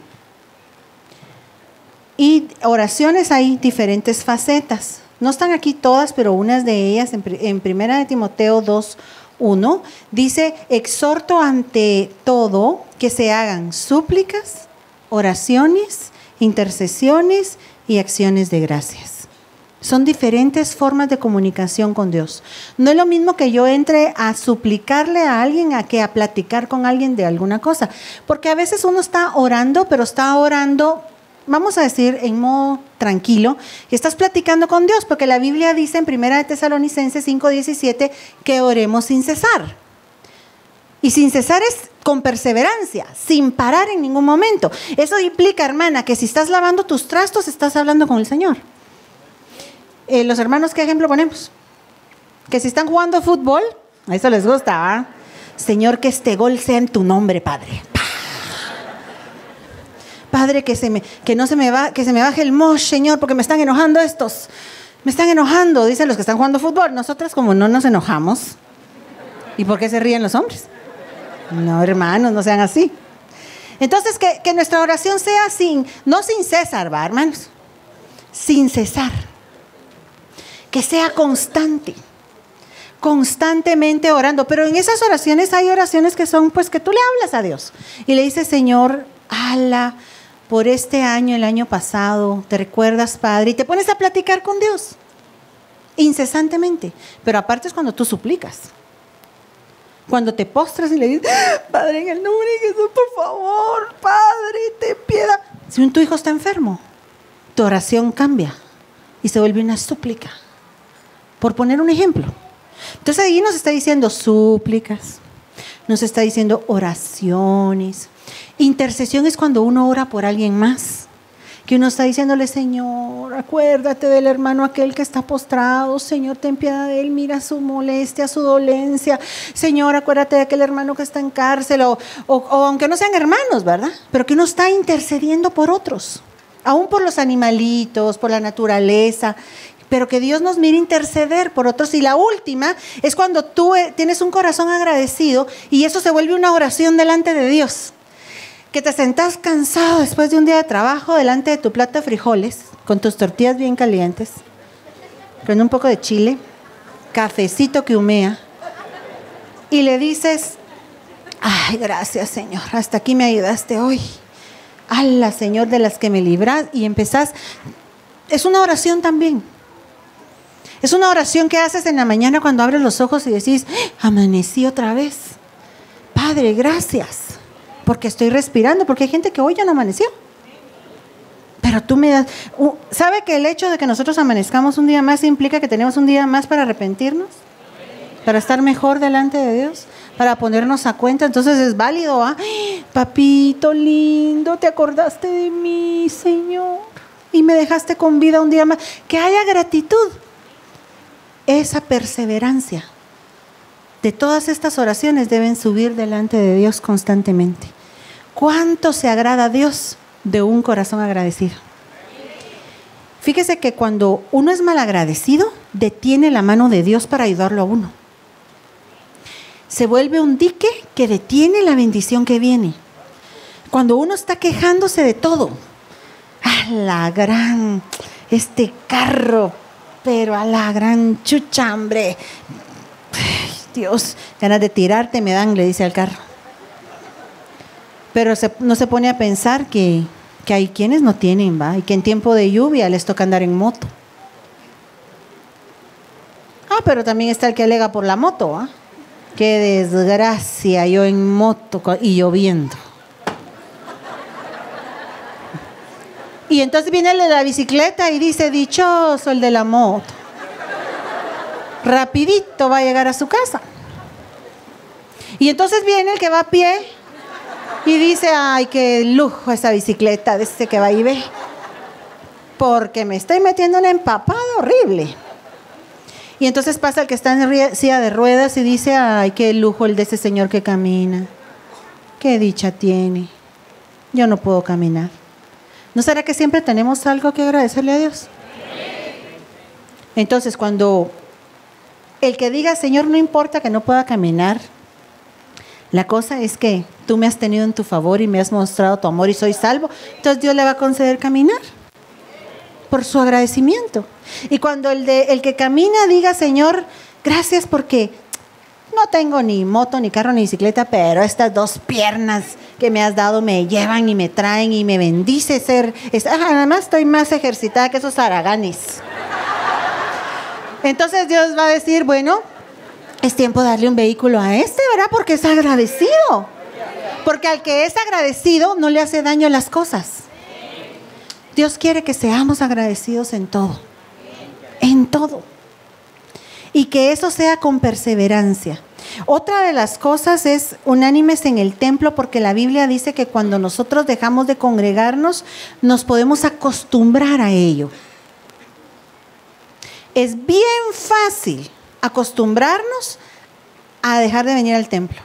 Y oraciones hay diferentes facetas. No están aquí todas, pero unas de ellas, en 1 Timoteo 2:1, dice, exhorto ante todo que se hagan súplicas, oraciones, intercesiones y acciones de gracias. Son diferentes formas de comunicación con Dios. No es lo mismo que yo entre a suplicarle a alguien a que a platicar con alguien de alguna cosa. Porque a veces uno está orando, pero está orando, vamos a decir, en modo tranquilo, y estás platicando con Dios, porque la Biblia dice en 1 Tesalonicenses 5:17 que oremos sin cesar. Y sin cesar es con perseverancia, sin parar en ningún momento. Eso implica, hermana, que si estás lavando tus trastos, estás hablando con el Señor. Los hermanos, ¿qué ejemplo ponemos? Que si están jugando fútbol, a eso les gusta, ¿verdad? Señor, que este gol sea en tu nombre, Padre. Padre, que no se me baje el mosh, Señor, porque me están enojando estos. Me están enojando, dicen los que están jugando fútbol. Nosotras como no nos enojamos. ¿Y por qué se ríen los hombres? No, hermanos, no sean así. Entonces, que nuestra oración sea no sin cesar, ¿va, hermanos? Sin cesar. Que sea constante. Constantemente orando. Pero en esas oraciones hay oraciones que son, pues, que tú le hablas a Dios. Y le dices, Señor, ala, por este año, el año pasado, ¿te recuerdas, Padre? Y te pones a platicar con Dios. Incesantemente. Pero aparte es cuando tú suplicas. Cuando te postras y le dices, Padre, en el nombre de Jesús, por favor, Padre, ten piedad. Si tu hijo está enfermo, tu oración cambia y se vuelve una súplica. Por poner un ejemplo. Entonces ahí nos está diciendo súplicas, nos está diciendo oraciones. Intercesión es cuando uno ora por alguien más. Que uno está diciéndole, Señor, acuérdate del hermano aquel que está postrado. Señor, ten piedad de él, mira su molestia, su dolencia. Señor, acuérdate de aquel hermano que está en cárcel. O aunque no sean hermanos, ¿verdad? Pero que uno está intercediendo por otros. Aún por los animalitos, por la naturaleza. Pero que Dios nos mire interceder por otros. Y la última es cuando tú tienes un corazón agradecido y eso se vuelve una oración delante de Dios. Que te sentás cansado después de un día de trabajo delante de tu plato de frijoles, con tus tortillas bien calientes, con un poco de chile, cafecito que humea, y le dices, ay, gracias Señor, hasta aquí me ayudaste hoy. ¡Hala, Señor, de las que me libras! Y empezás, es una oración también. Es una oración que haces en la mañana cuando abres los ojos y decís, amanecí otra vez. Padre, gracias, porque estoy respirando, porque hay gente que hoy ya no amaneció. Pero tú me das, ¿sabe que el hecho de que nosotros amanezcamos un día más implica que tenemos un día más para arrepentirnos? Para estar mejor delante de Dios, para ponernos a cuenta. Entonces es válido, ¿ah? Papito lindo, te acordaste de mí, Señor, y me dejaste con vida un día más. Que haya gratitud. Esa perseverancia de todas estas oraciones deben subir delante de Dios constantemente. ¿Cuánto se agrada a Dios de un corazón agradecido? Fíjese que cuando uno es malagradecido, detiene la mano de Dios para ayudarlo a uno. Se vuelve un dique que detiene la bendición que viene. Cuando uno está quejándose de todo, a la gran, este carro, pero a la gran chucha, hombre. Ay, Dios, ganas de tirarte me dan, le dice al carro. Pero no se pone a pensar que hay quienes no tienen, ¿va? Y que en tiempo de lluvia les toca andar en moto. Pero también está el que alega por la moto, ¿va? Qué desgracia, yo en moto y lloviendo. Y entonces viene el de la bicicleta y dice, dichoso el de la moto. Rapidito va a llegar a su casa. Y entonces viene el que va a pie y dice, ay, qué lujo esa bicicleta de este que va y ve. Porque me estoy metiendo una empapada horrible. Y entonces pasa el que está en silla de ruedas y dice, ay, qué lujo el de ese señor que camina. Qué dicha tiene. Yo no puedo caminar. ¿No será que siempre tenemos algo que agradecerle a Dios? Entonces, cuando el que diga, Señor, no importa que no pueda caminar, la cosa es que tú me has tenido en tu favor y me has mostrado tu amor y soy salvo, entonces Dios le va a conceder caminar por su agradecimiento. Y cuando el que camina diga, Señor, gracias porque no tengo ni moto, ni carro, ni bicicleta, pero estas dos piernas que me has dado me llevan y me traen y me bendice ser. Además estoy más ejercitada que esos haraganes. Entonces Dios va a decir, bueno, es tiempo de darle un vehículo a este, ¿verdad? Porque es agradecido. Porque al que es agradecido no le hace daño las cosas. Dios quiere que seamos agradecidos en todo. En todo. Y que eso sea con perseverancia. Otra de las cosas es unánimes en el templo, porque la Biblia dice que cuando nosotros dejamos de congregarnos, nos podemos acostumbrar a ello. Es bien fácil acostumbrarnos a dejar de venir al templo.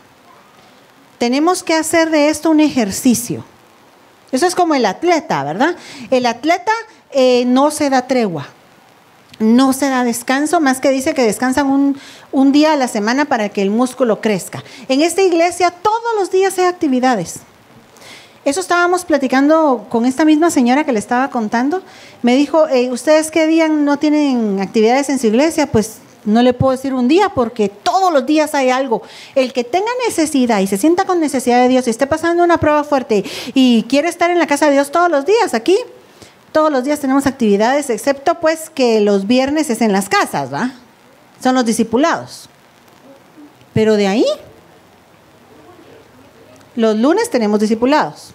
Tenemos que hacer de esto un ejercicio. Eso es como el atleta, ¿verdad? El atleta no se da tregua. No se da descanso, más que dice que descansan un día a la semana para que el músculo crezca. En esta iglesia todos los días hay actividades. Eso estábamos platicando con esta misma señora que le estaba contando. Me dijo, ¿ustedes qué día no tienen actividades en su iglesia? Pues no le puedo decir un día porque todos los días hay algo. El que tenga necesidad y se sienta con necesidad de Dios y esté pasando una prueba fuerte y quiere estar en la casa de Dios todos los días aquí, todos los días tenemos actividades, excepto pues que los viernes es en las casas, ¿va? Son los discipulados. Pero de ahí, los lunes tenemos discipulados,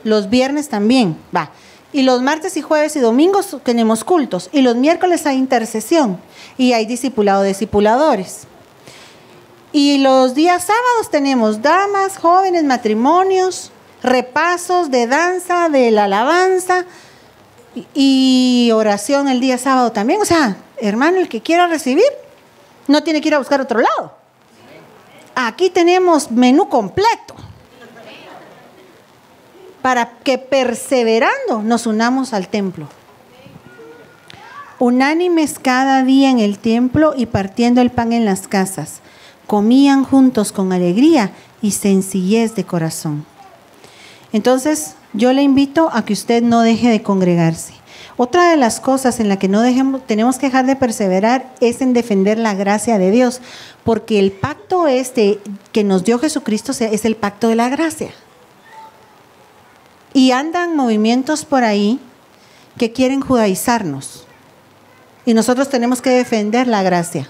los viernes también, va. Y los martes y jueves y domingos tenemos cultos. Y los miércoles hay intercesión y hay discipulado, discipuladores. Y los días sábados tenemos damas, jóvenes, matrimonios, repasos de danza, de la alabanza y oración el día sábado también. O sea, hermano, el que quiera recibir no tiene que ir a buscar otro lado. Aquí tenemos menú completo para que perseverando nos unamos al templo. Unánimes cada día en el templo y partiendo el pan en las casas, comían juntos con alegría y sencillez de corazón. Entonces, yo le invito a que usted no deje de congregarse. Otra de las cosas en la que tenemos que dejar de perseverar es en defender la gracia de Dios, porque el pacto que nos dio Jesucristo es el pacto de la gracia. Y andan movimientos por ahí que quieren judaizarnos. Y nosotros tenemos que defender la gracia.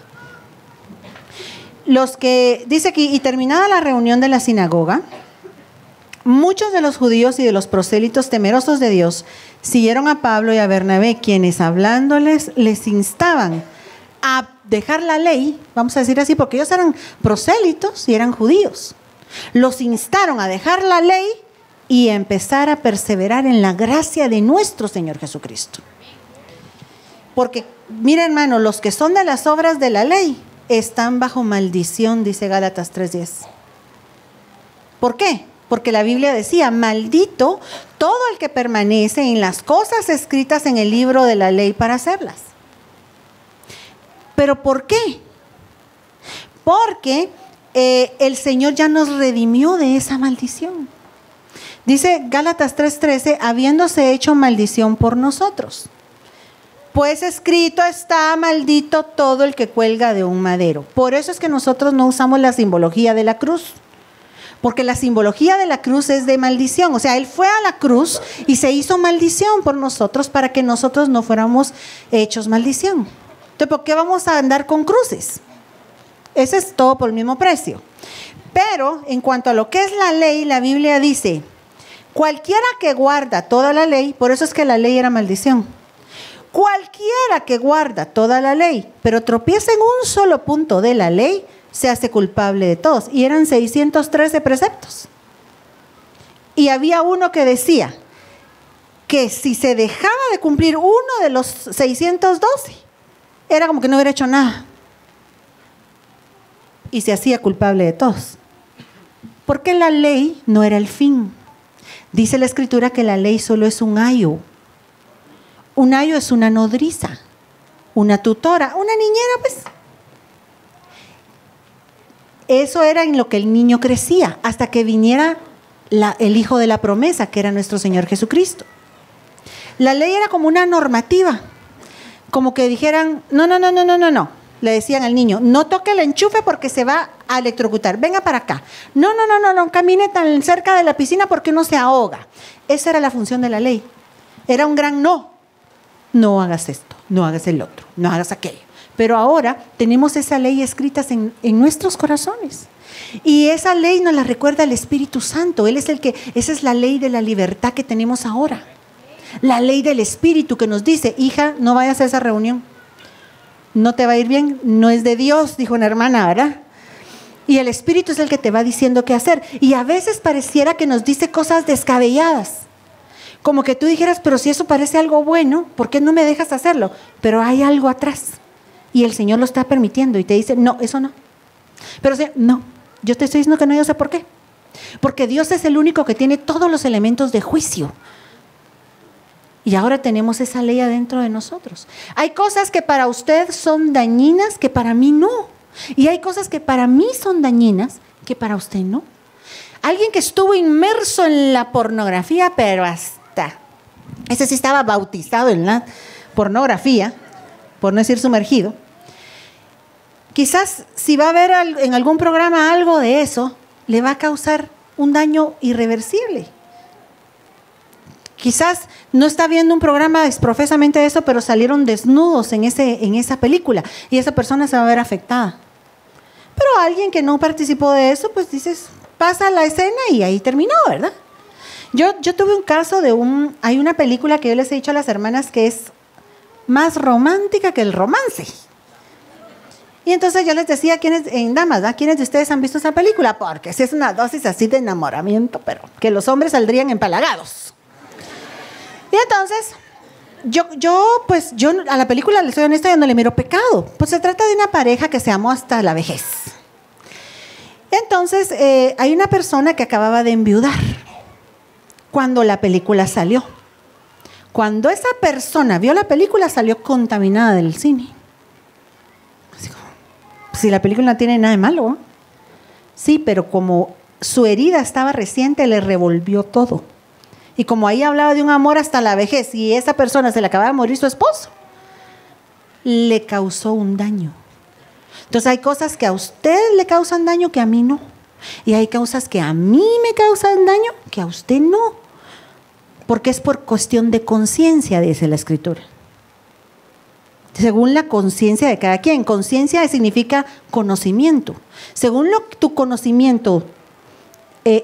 Dice aquí, y terminada la reunión de la sinagoga, muchos de los judíos y de los prosélitos temerosos de Dios siguieron a Pablo y a Bernabé, quienes hablándoles les instaban a dejar la ley, vamos a decir así, porque ellos eran prosélitos y eran judíos. Los instaron a dejar la ley y empezar a perseverar en la gracia de nuestro Señor Jesucristo. Porque, mira hermano, los que son de las obras de la ley están bajo maldición, dice Gálatas 3:10. ¿Por qué? Porque la Biblia decía, maldito todo el que permanece en las cosas escritas en el libro de la ley para hacerlas. ¿Pero por qué? Porque el Señor ya nos redimió de esa maldición. Dice Gálatas 3:13, habiéndose hecho maldición por nosotros. Pues escrito está, maldito todo el que cuelga de un madero. Por eso es que nosotros no usamos la simbología de la cruz. Porque la simbología de la cruz es de maldición. O sea, Él fue a la cruz y se hizo maldición por nosotros para que nosotros no fuéramos hechos maldición. Entonces, ¿por qué vamos a andar con cruces? Ese es todo por el mismo precio. Pero en cuanto a lo que es la ley, la Biblia dice, cualquiera que guarda toda la ley, por eso es que la ley era maldición. Cualquiera que guarda toda la ley, pero tropieza en un solo punto de la ley, se hace culpable de todos. Y eran 613 preceptos. Y había uno que decía que si se dejaba de cumplir uno de los 612, era como que no hubiera hecho nada. Y se hacía culpable de todos. Porque la ley no era el fin. Dice la Escritura que la ley solo es un ayo. Un ayo es una nodriza, una tutora, una niñera, pues. Eso era en lo que el niño crecía, hasta que viniera el hijo de la promesa, que era nuestro Señor Jesucristo. La ley era como una normativa, como que dijeran, no. Le decían al niño, no toque el enchufe porque se va a electrocutar, venga para acá. No, camine tan cerca de la piscina porque no se ahoga. Esa era la función de la ley. Era un gran no. No hagas esto, no hagas el otro, no hagas aquello. Pero ahora tenemos esa ley escrita en nuestros corazones. Y esa ley nos la recuerda el Espíritu Santo. Esa es la ley de la libertad que tenemos ahora. La ley del Espíritu que nos dice, hija, no vayas a esa reunión. No te va a ir bien, no es de Dios, dijo una hermana, ¿verdad? Y el Espíritu es el que te va diciendo qué hacer. Y a veces pareciera que nos dice cosas descabelladas. Como que tú dijeras, pero si eso parece algo bueno, ¿por qué no me dejas hacerlo? Pero hay algo atrás. Y el Señor lo está permitiendo y te dice, no, eso no. Pero no, yo te estoy diciendo que no, yo sé por qué. Porque Dios es el único que tiene todos los elementos de juicio. Y ahora tenemos esa ley adentro de nosotros. Hay cosas que para usted son dañinas que para mí no. Y hay cosas que para mí son dañinas que para usted no. Alguien que estuvo inmerso en la pornografía, pero ese sí estaba bautizado en la pornografía, por no decir sumergido. Quizás si va a ver en algún programa algo de eso, le va a causar un daño irreversible. Quizás no está viendo un programa profesamente de eso, pero salieron desnudos en esa película y esa persona se va a ver afectada. Pero alguien que no participó de eso, pues dices, pasa la escena y ahí terminó, ¿verdad? Yo tuve un caso hay una película que yo les he dicho a las hermanas que es más romántica que el romance. Y entonces yo les decía, damas, ¿quiénes de ustedes han visto esa película? Porque si es una dosis así de enamoramiento, pero que los hombres saldrían empalagados. Y entonces, yo a la película, les soy honesta, yo no le miro pecado. Pues se trata de una pareja que se amó hasta la vejez. Entonces, hay una persona que acababa de enviudar cuando la película salió. Cuando esa persona vio la película, salió contaminada del cine. Así como, si la película no tiene nada de malo, ¿eh? Sí, pero como su herida estaba reciente, le revolvió todo. Y como ahí hablaba de un amor hasta la vejez, y esa persona se le acababa de morir su esposo, le causó un daño. Entonces hay cosas que a usted le causan daño que a mí no. Y hay cosas que a mí me causan daño que a usted no. Porque es por cuestión de conciencia, dice la Escritura. Según la conciencia de cada quien. Conciencia significa conocimiento. Según tu conocimiento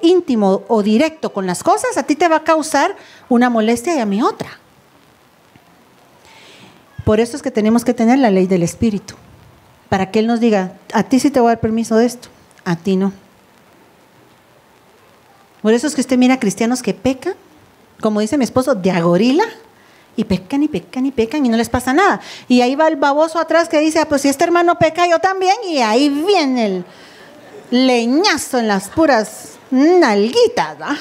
íntimo o directo con las cosas, a ti te va a causar una molestia y a mí otra. Por eso es que tenemos que tener la ley del Espíritu. Para que Él nos diga, a ti sí te voy a dar permiso de esto, a ti no. Por eso es que usted mira cristianos que pecan, como dice mi esposo, de a gorila, y pecan y pecan y pecan y no les pasa nada. Y ahí va el baboso atrás que dice, pues si este hermano peca, yo también, y ahí viene el leñazo en las puras nalguitas, ¿va?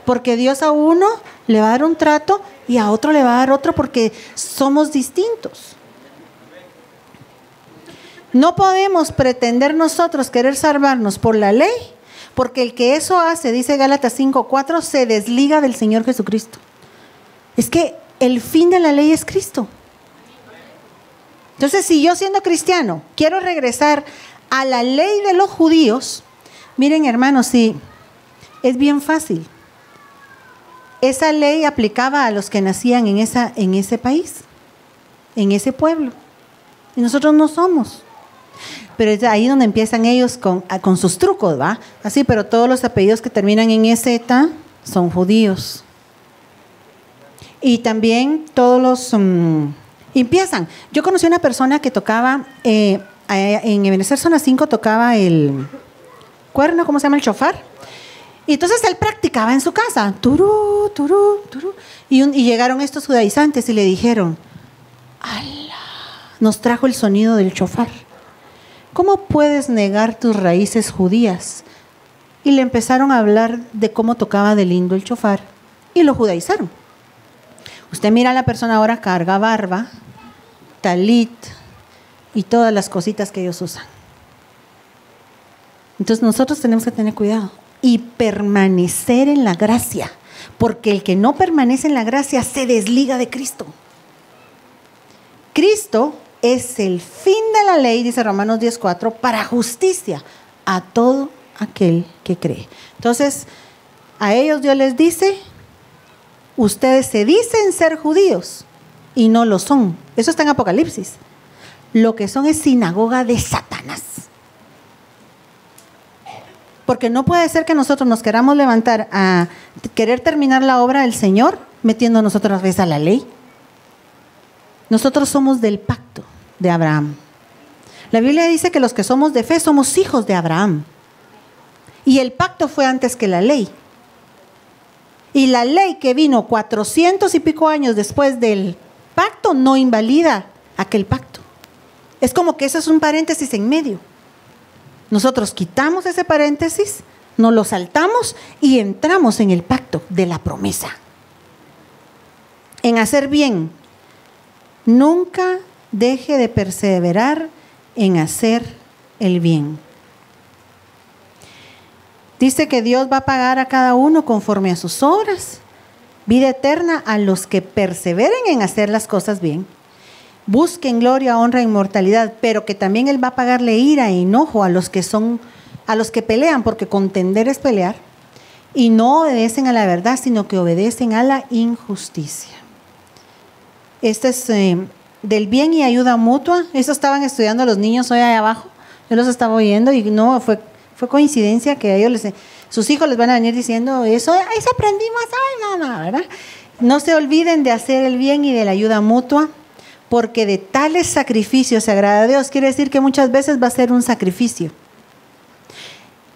Porque Dios a uno le va a dar un trato y a otro le va a dar otro porque somos distintos. No podemos pretender nosotros querer salvarnos por la ley, porque el que eso hace, dice Gálatas 5:4, se desliga del Señor Jesucristo. Es que el fin de la ley es Cristo. Entonces, si yo siendo cristiano quiero regresar a la ley de los judíos, miren hermanos, sí, es bien fácil. Esa ley aplicaba a los que nacían en ese país, en ese pueblo. Y nosotros no somos. Pero es ahí donde empiezan ellos con sus trucos, ¿va? Así, pero todos los apellidos que terminan en EZ son judíos. Y también todos los empiezan. Yo conocí una persona que tocaba, en Ebenezer Zona 5 tocaba el cuerno, ¿cómo se llama? El shofar. Y entonces él practicaba en su casa. Turú, turú, turú. Y llegaron estos judaizantes y le dijeron, ¡ala! Nos trajo el sonido del shofar. ¿Cómo puedes negar tus raíces judías? Y le empezaron a hablar de cómo tocaba de lindo el shofar y lo judaizaron. Usted mira a la persona ahora, carga barba, talit y todas las cositas que ellos usan. Entonces nosotros tenemos que tener cuidado y permanecer en la gracia, porque el que no permanece en la gracia se desliga de Cristo. Cristo es el fin de la ley, dice Romanos 10:4, para justicia a todo aquel que cree. Entonces, a ellos Dios les dice, ustedes se dicen ser judíos y no lo son. Eso está en Apocalipsis. Lo que son es sinagoga de Satanás. Porque no puede ser que nosotros nos queramos levantar a querer terminar la obra del Señor metiendo nosotros otra vez a la ley. Nosotros somos del pacto de Abraham. La Biblia dice que los que somos de fe somos hijos de Abraham. Y el pacto fue antes que la ley. Y la ley que vino 400 y pico años después del pacto no invalida aquel pacto. Es como que eso es un paréntesis en medio. Nosotros quitamos ese paréntesis, nos lo saltamos y entramos en el pacto de la promesa. En hacer bien. Nunca deje de perseverar en hacer el bien. Dice que Dios va a pagar a cada uno conforme a sus obras. Vida eterna a los que perseveren en hacer las cosas bien. Busquen gloria, honra e inmortalidad, pero que también Él va a pagarle ira e enojo a los que pelean, porque contender es pelear, y no obedecen a la verdad, sino que obedecen a la injusticia. Este es del bien y ayuda mutua. Eso estaban estudiando los niños hoy allá abajo. Yo los estaba oyendo y no fue coincidencia que a ellos sus hijos les van a venir diciendo eso aprendimos, no, ¿verdad? No se olviden de hacer el bien y de la ayuda mutua, porque de tales sacrificios se agrada a Dios. Quiere decir que muchas veces va a ser un sacrificio.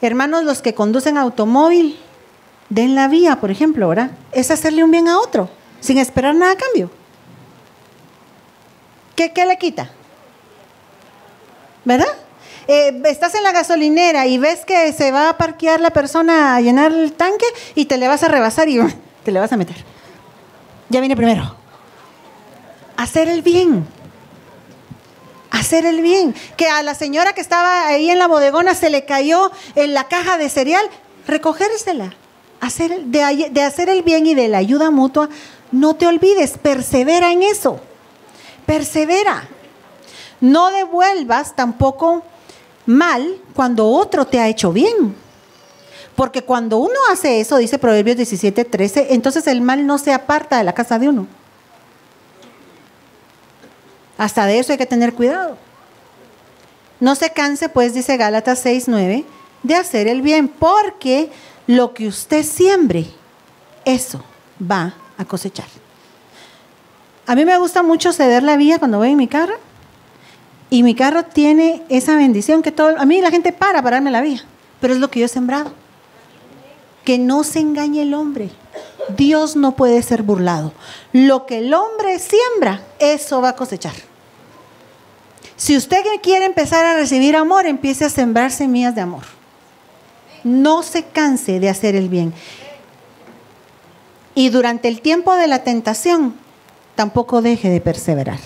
Hermanos, los que conducen automóvil, den la vía, por ejemplo, ¿verdad? Es hacerle un bien a otro, sin esperar nada a cambio. ¿Qué le quita? ¿Verdad? Estás en la gasolinera y ves que se va a parquear la persona a llenar el tanque y te le vas a rebasar y te le vas a meter. Ya viene primero. Hacer el bien. Hacer el bien. Que a la señora que estaba ahí en la bodegona se le cayó en la caja de cereal, recogérsela. de hacer el bien y de la ayuda mutua, no te olvides, persevera en eso. Persevera. No devuelvas tampoco mal cuando otro te ha hecho bien. Porque cuando uno hace eso, dice Proverbios 17:13, entonces el mal no se aparta de la casa de uno. Hasta de eso hay que tener cuidado. No se canse, pues, dice Gálatas 6:9, de hacer el bien, porque lo que usted siembre, eso va a cosechar. A mí me gusta mucho ceder la vía cuando voy en mi carro, y mi carro tiene esa bendición que a mí la gente pararme la vía, pero es lo que yo he sembrado. Que no se engañe el hombre. Dios no puede ser burlado. Lo que el hombre siembra, eso va a cosechar. Si usted quiere empezar a recibir amor, empiece a sembrar semillas de amor. No se canse de hacer el bien. Y durante el tiempo de la tentación, tampoco deje de perseverar.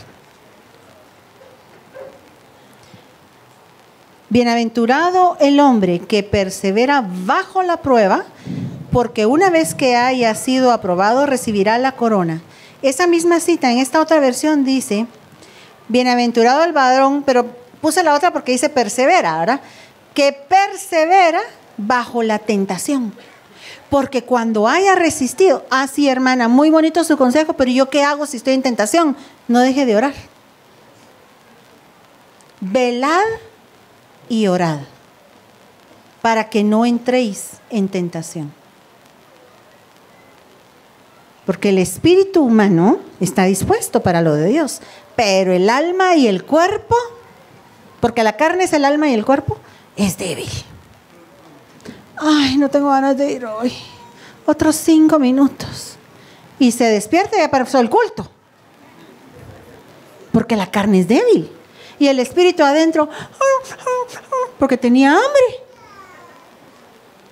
Bienaventurado el hombre que persevera bajo la prueba, porque una vez que haya sido aprobado, recibirá la corona. Esa misma cita en esta otra versión dice, bienaventurado el varón, pero puse la otra porque dice persevera, ¿verdad? Que persevera bajo la tentación. Porque cuando haya resistido, sí, hermana, muy bonito su consejo, pero ¿yo qué hago si estoy en tentación? No deje de orar. Velad y orad para que no entréis en tentación. Porque el espíritu humano está dispuesto para lo de Dios, pero el alma y el cuerpo, porque la carne es el alma y el cuerpo, es débil. Ay, no tengo ganas de ir hoy. Otros 5 minutos. Y se despierta y ya pasó el culto. Porque la carne es débil. Y el espíritu adentro, porque tenía hambre.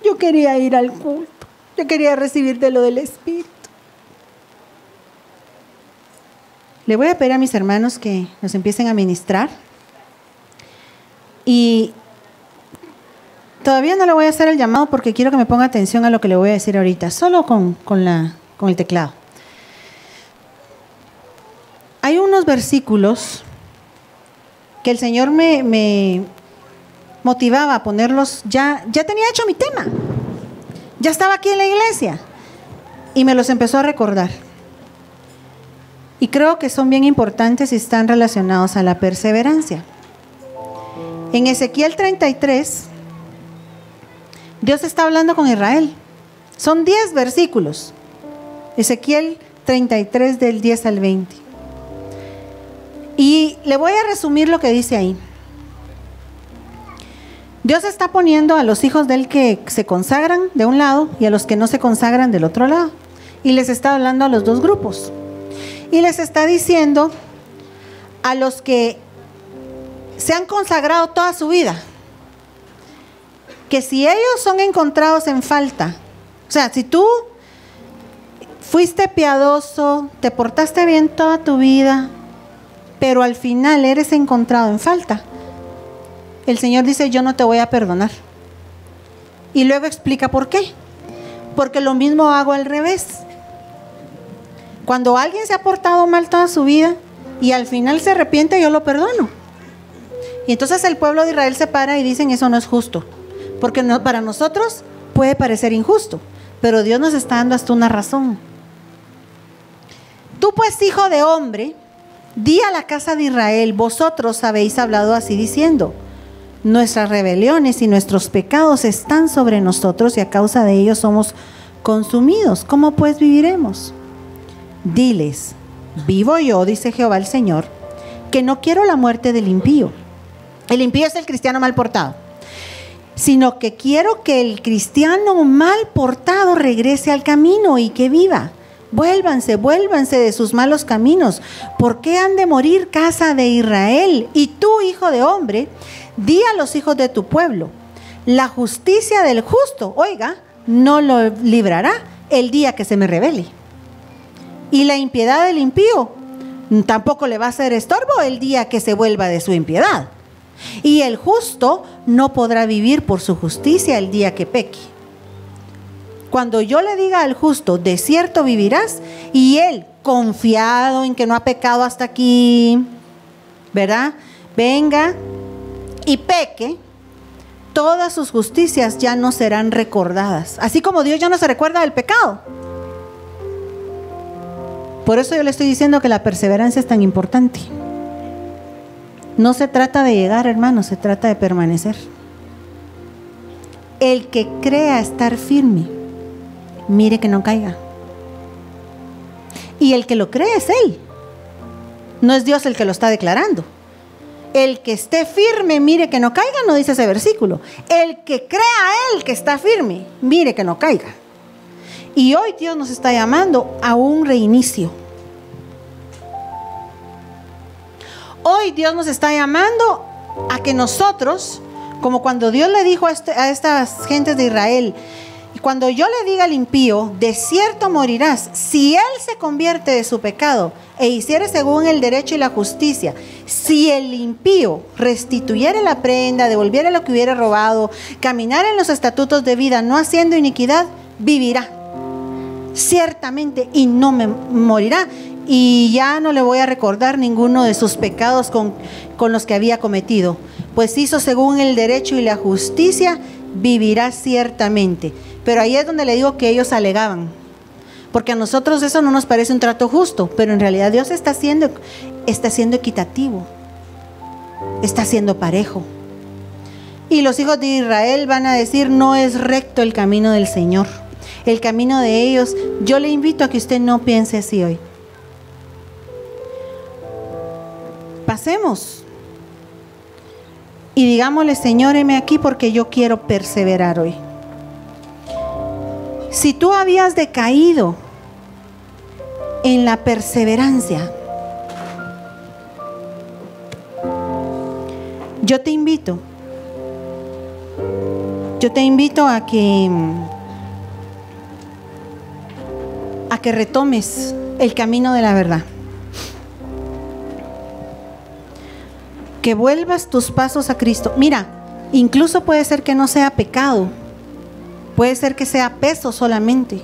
Yo quería ir al culto. Yo quería recibir de lo del espíritu. Le voy a pedir a mis hermanos que nos empiecen a ministrar. Y todavía no le voy a hacer el llamado porque quiero que me ponga atención a lo que le voy a decir ahorita, solo con el teclado. Hay unos versículos que el Señor me motivaba a ponerlos, ya tenía hecho mi tema, ya estaba aquí en la iglesia y me los empezó a recordar. Y creo que son bien importantes y están relacionados a la perseverancia. En Ezequiel 33, Dios está hablando con Israel. Son 10 versículos. Ezequiel 33 del 10 al 20. Y le voy a resumir lo que dice ahí. Dios está poniendo a los hijos de él que se consagran de un lado y a los que no se consagran del otro lado. Y les está hablando a los dos grupos. Y les está diciendo a los que se han consagrado toda su vida, que si ellos son encontrados en falta, o sea, si tú fuiste piadoso, te portaste bien toda tu vida, pero al final eres encontrado en falta, el Señor dice, yo no te voy a perdonar. Y luego explica por qué. Porque lo mismo hago al revés. Cuando alguien se ha portado mal toda su vida y al final se arrepiente, yo lo perdono. Y entonces el pueblo de Israel se para y dicen, eso no es justo. Porque para nosotros puede parecer injusto, pero Dios nos está dando hasta una razón. Tú pues, hijo de hombre, di a la casa de Israel, vosotros habéis hablado así diciendo, nuestras rebeliones y nuestros pecados están sobre nosotros y a causa de ellos somos consumidos. ¿Cómo pues viviremos? Diles, vivo yo, dice Jehová el Señor, que no quiero la muerte del impío. El impío es el cristiano mal portado. Sino que quiero que el cristiano mal portado regrese al camino y que viva. Vuélvanse de sus malos caminos. ¿Por qué han de morir casa de Israel? Y tú, hijo de hombre, di a los hijos de tu pueblo, la justicia del justo, oiga, no lo librará el día que se me revele. Y la impiedad del impío tampoco le va a ser estorbo el día que se vuelva de su impiedad. Y el justo no podrá vivir por su justicia el día que peque. Cuando yo le diga al justo, de cierto vivirás, y él, confiado en que no ha pecado hasta aquí, ¿verdad?, venga y peque, todas sus justicias ya no serán recordadas. Así como Dios ya no se recuerda del pecado. Por eso yo le estoy diciendo que la perseverancia es tan importante. No se trata de llegar, hermanos, se trata de permanecer. El que crea estar firme, mire que no caiga. Y el que lo cree es Él. No es Dios el que lo está declarando. El que esté firme, mire que no caiga, no dice ese versículo. El que crea a Él que está firme, mire que no caiga. Y hoy Dios nos está llamando a un reinicio. Hoy Dios nos está llamando a que nosotros, como cuando Dios le dijo a estas gentes de Israel, cuando yo le diga al impío, de cierto morirás, si él se convierte de su pecado e hiciere según el derecho y la justicia, si el impío restituyere la prenda, devolviere lo que hubiera robado, caminar en los estatutos de vida, no haciendo iniquidad, vivirá ciertamente y no me morirá, y ya no le voy a recordar ninguno de sus pecados con los que había cometido, pues hizo según el derecho y la justicia, vivirá ciertamente. Pero ahí es donde le digo que ellos alegaban, porque a nosotros eso no nos parece un trato justo, pero en realidad Dios está siendo equitativo, está siendo parejo. Y los hijos de Israel van a decir, no es recto el camino del Señor, el camino de ellos. Yo le invito a que usted no piense así hoy. Pasemos y digámosle, Señor, heme aquí porque yo quiero perseverar hoy. Si tú habías decaído en la perseverancia, yo te invito a que retomes el camino de la verdad. Que vuelvas tus pasos a Cristo. Mira, incluso puede ser que no sea pecado. Puede ser que sea peso solamente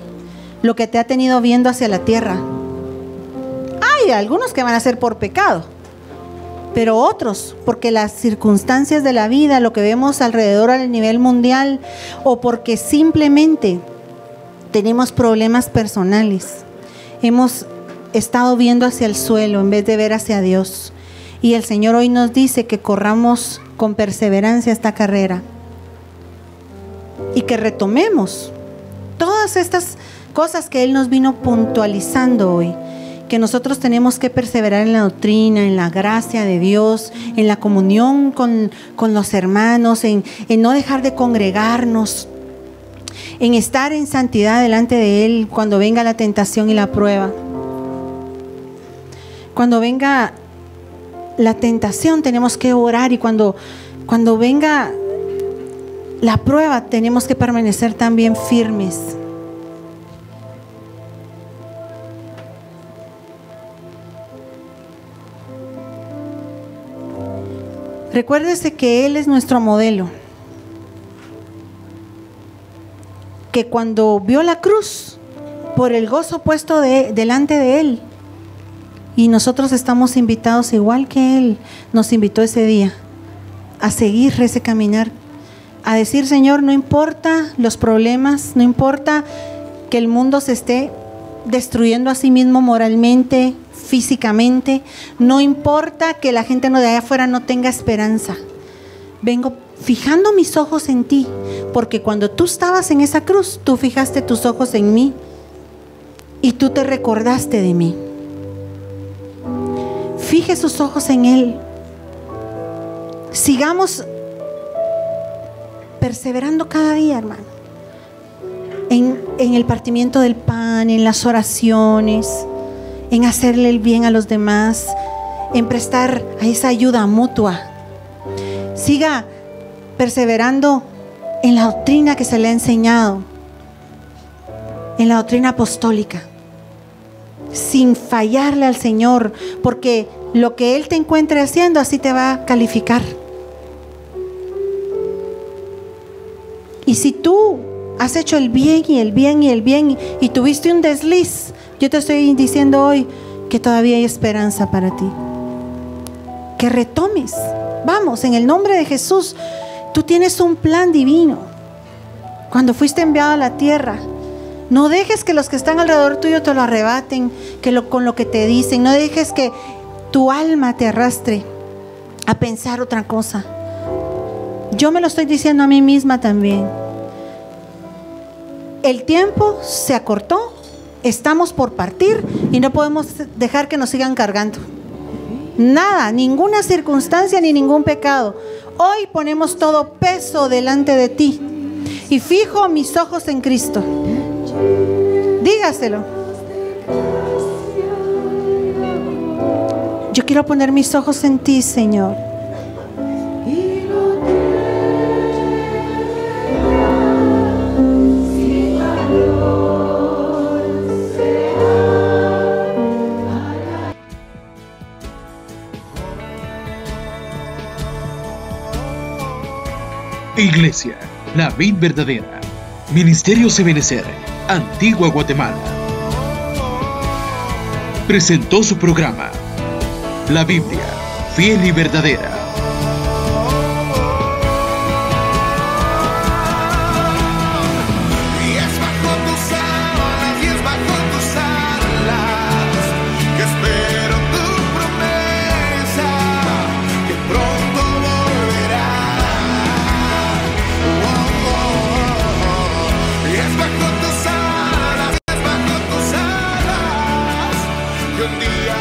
lo que te ha tenido viendo hacia la tierra. Hay algunos que van a ser por pecado, pero otros porque las circunstancias de la vida, lo que vemos alrededor a nivel mundial, o porque simplemente tenemos problemas personales. Hemos estado viendo hacia el suelo en vez de ver hacia Dios. Y el Señor hoy nos dice que corramos con perseverancia esta carrera. Y que retomemos todas estas cosas que Él nos vino puntualizando hoy, que nosotros tenemos que perseverar en la doctrina, en la gracia de Dios, en la comunión con los hermanos, en no dejar de congregarnos, en estar en santidad delante de Él cuando venga la tentación y la prueba. Cuando venga la tentación tenemos que orar, y cuando venga la prueba tenemos que permanecer también firmes. Recuérdese que Él es nuestro modelo, que cuando vio la cruz, por el gozo puesto delante de Él, y nosotros estamos invitados igual que Él nos invitó ese día a seguir ese caminar, a decir, Señor, no importa los problemas, no importa que el mundo se esté destruyendo a sí mismo moralmente, físicamente, no importa que la gente de allá afuera no tenga esperanza. Vengo fijando mis ojos en ti, porque cuando tú estabas en esa cruz, tú fijaste tus ojos en mí y tú te recordaste de mí. Fije sus ojos en Él. Sigamos perseverando cada día, hermano, en el partimiento del pan, en las oraciones, en hacerle el bien a los demás, en prestar a esa ayuda mutua. Siga perseverando en la doctrina que se le ha enseñado, en la doctrina apostólica, sin fallarle al Señor, porque lo que Él te encuentre haciendo, así te va a calificar. Y si tú has hecho el bien y el bien y el bien y tuviste un desliz, yo te estoy diciendo hoy que todavía hay esperanza para ti. Que retomes. Vamos, en el nombre de Jesús. Tú tienes un plan divino. Cuando fuiste enviado a la tierra, no dejes que los que están alrededor tuyo te lo arrebaten, con lo que te dicen. No dejes que tu alma te arrastre a pensar otra cosa. Yo me lo estoy diciendo a mí misma también. El tiempo se acortó, estamos por partir y no podemos dejar que nos sigan cargando. Nada, ninguna circunstancia ni ningún pecado. Hoy ponemos todo peso delante de ti y fijo mis ojos en Cristo. Dígaselo. Yo quiero poner mis ojos en ti, Señor. Iglesia, la vid verdadera. Ministerio Ebenecer, Antigua Guatemala. Presentó su programa, La Biblia, fiel y verdadera. Un día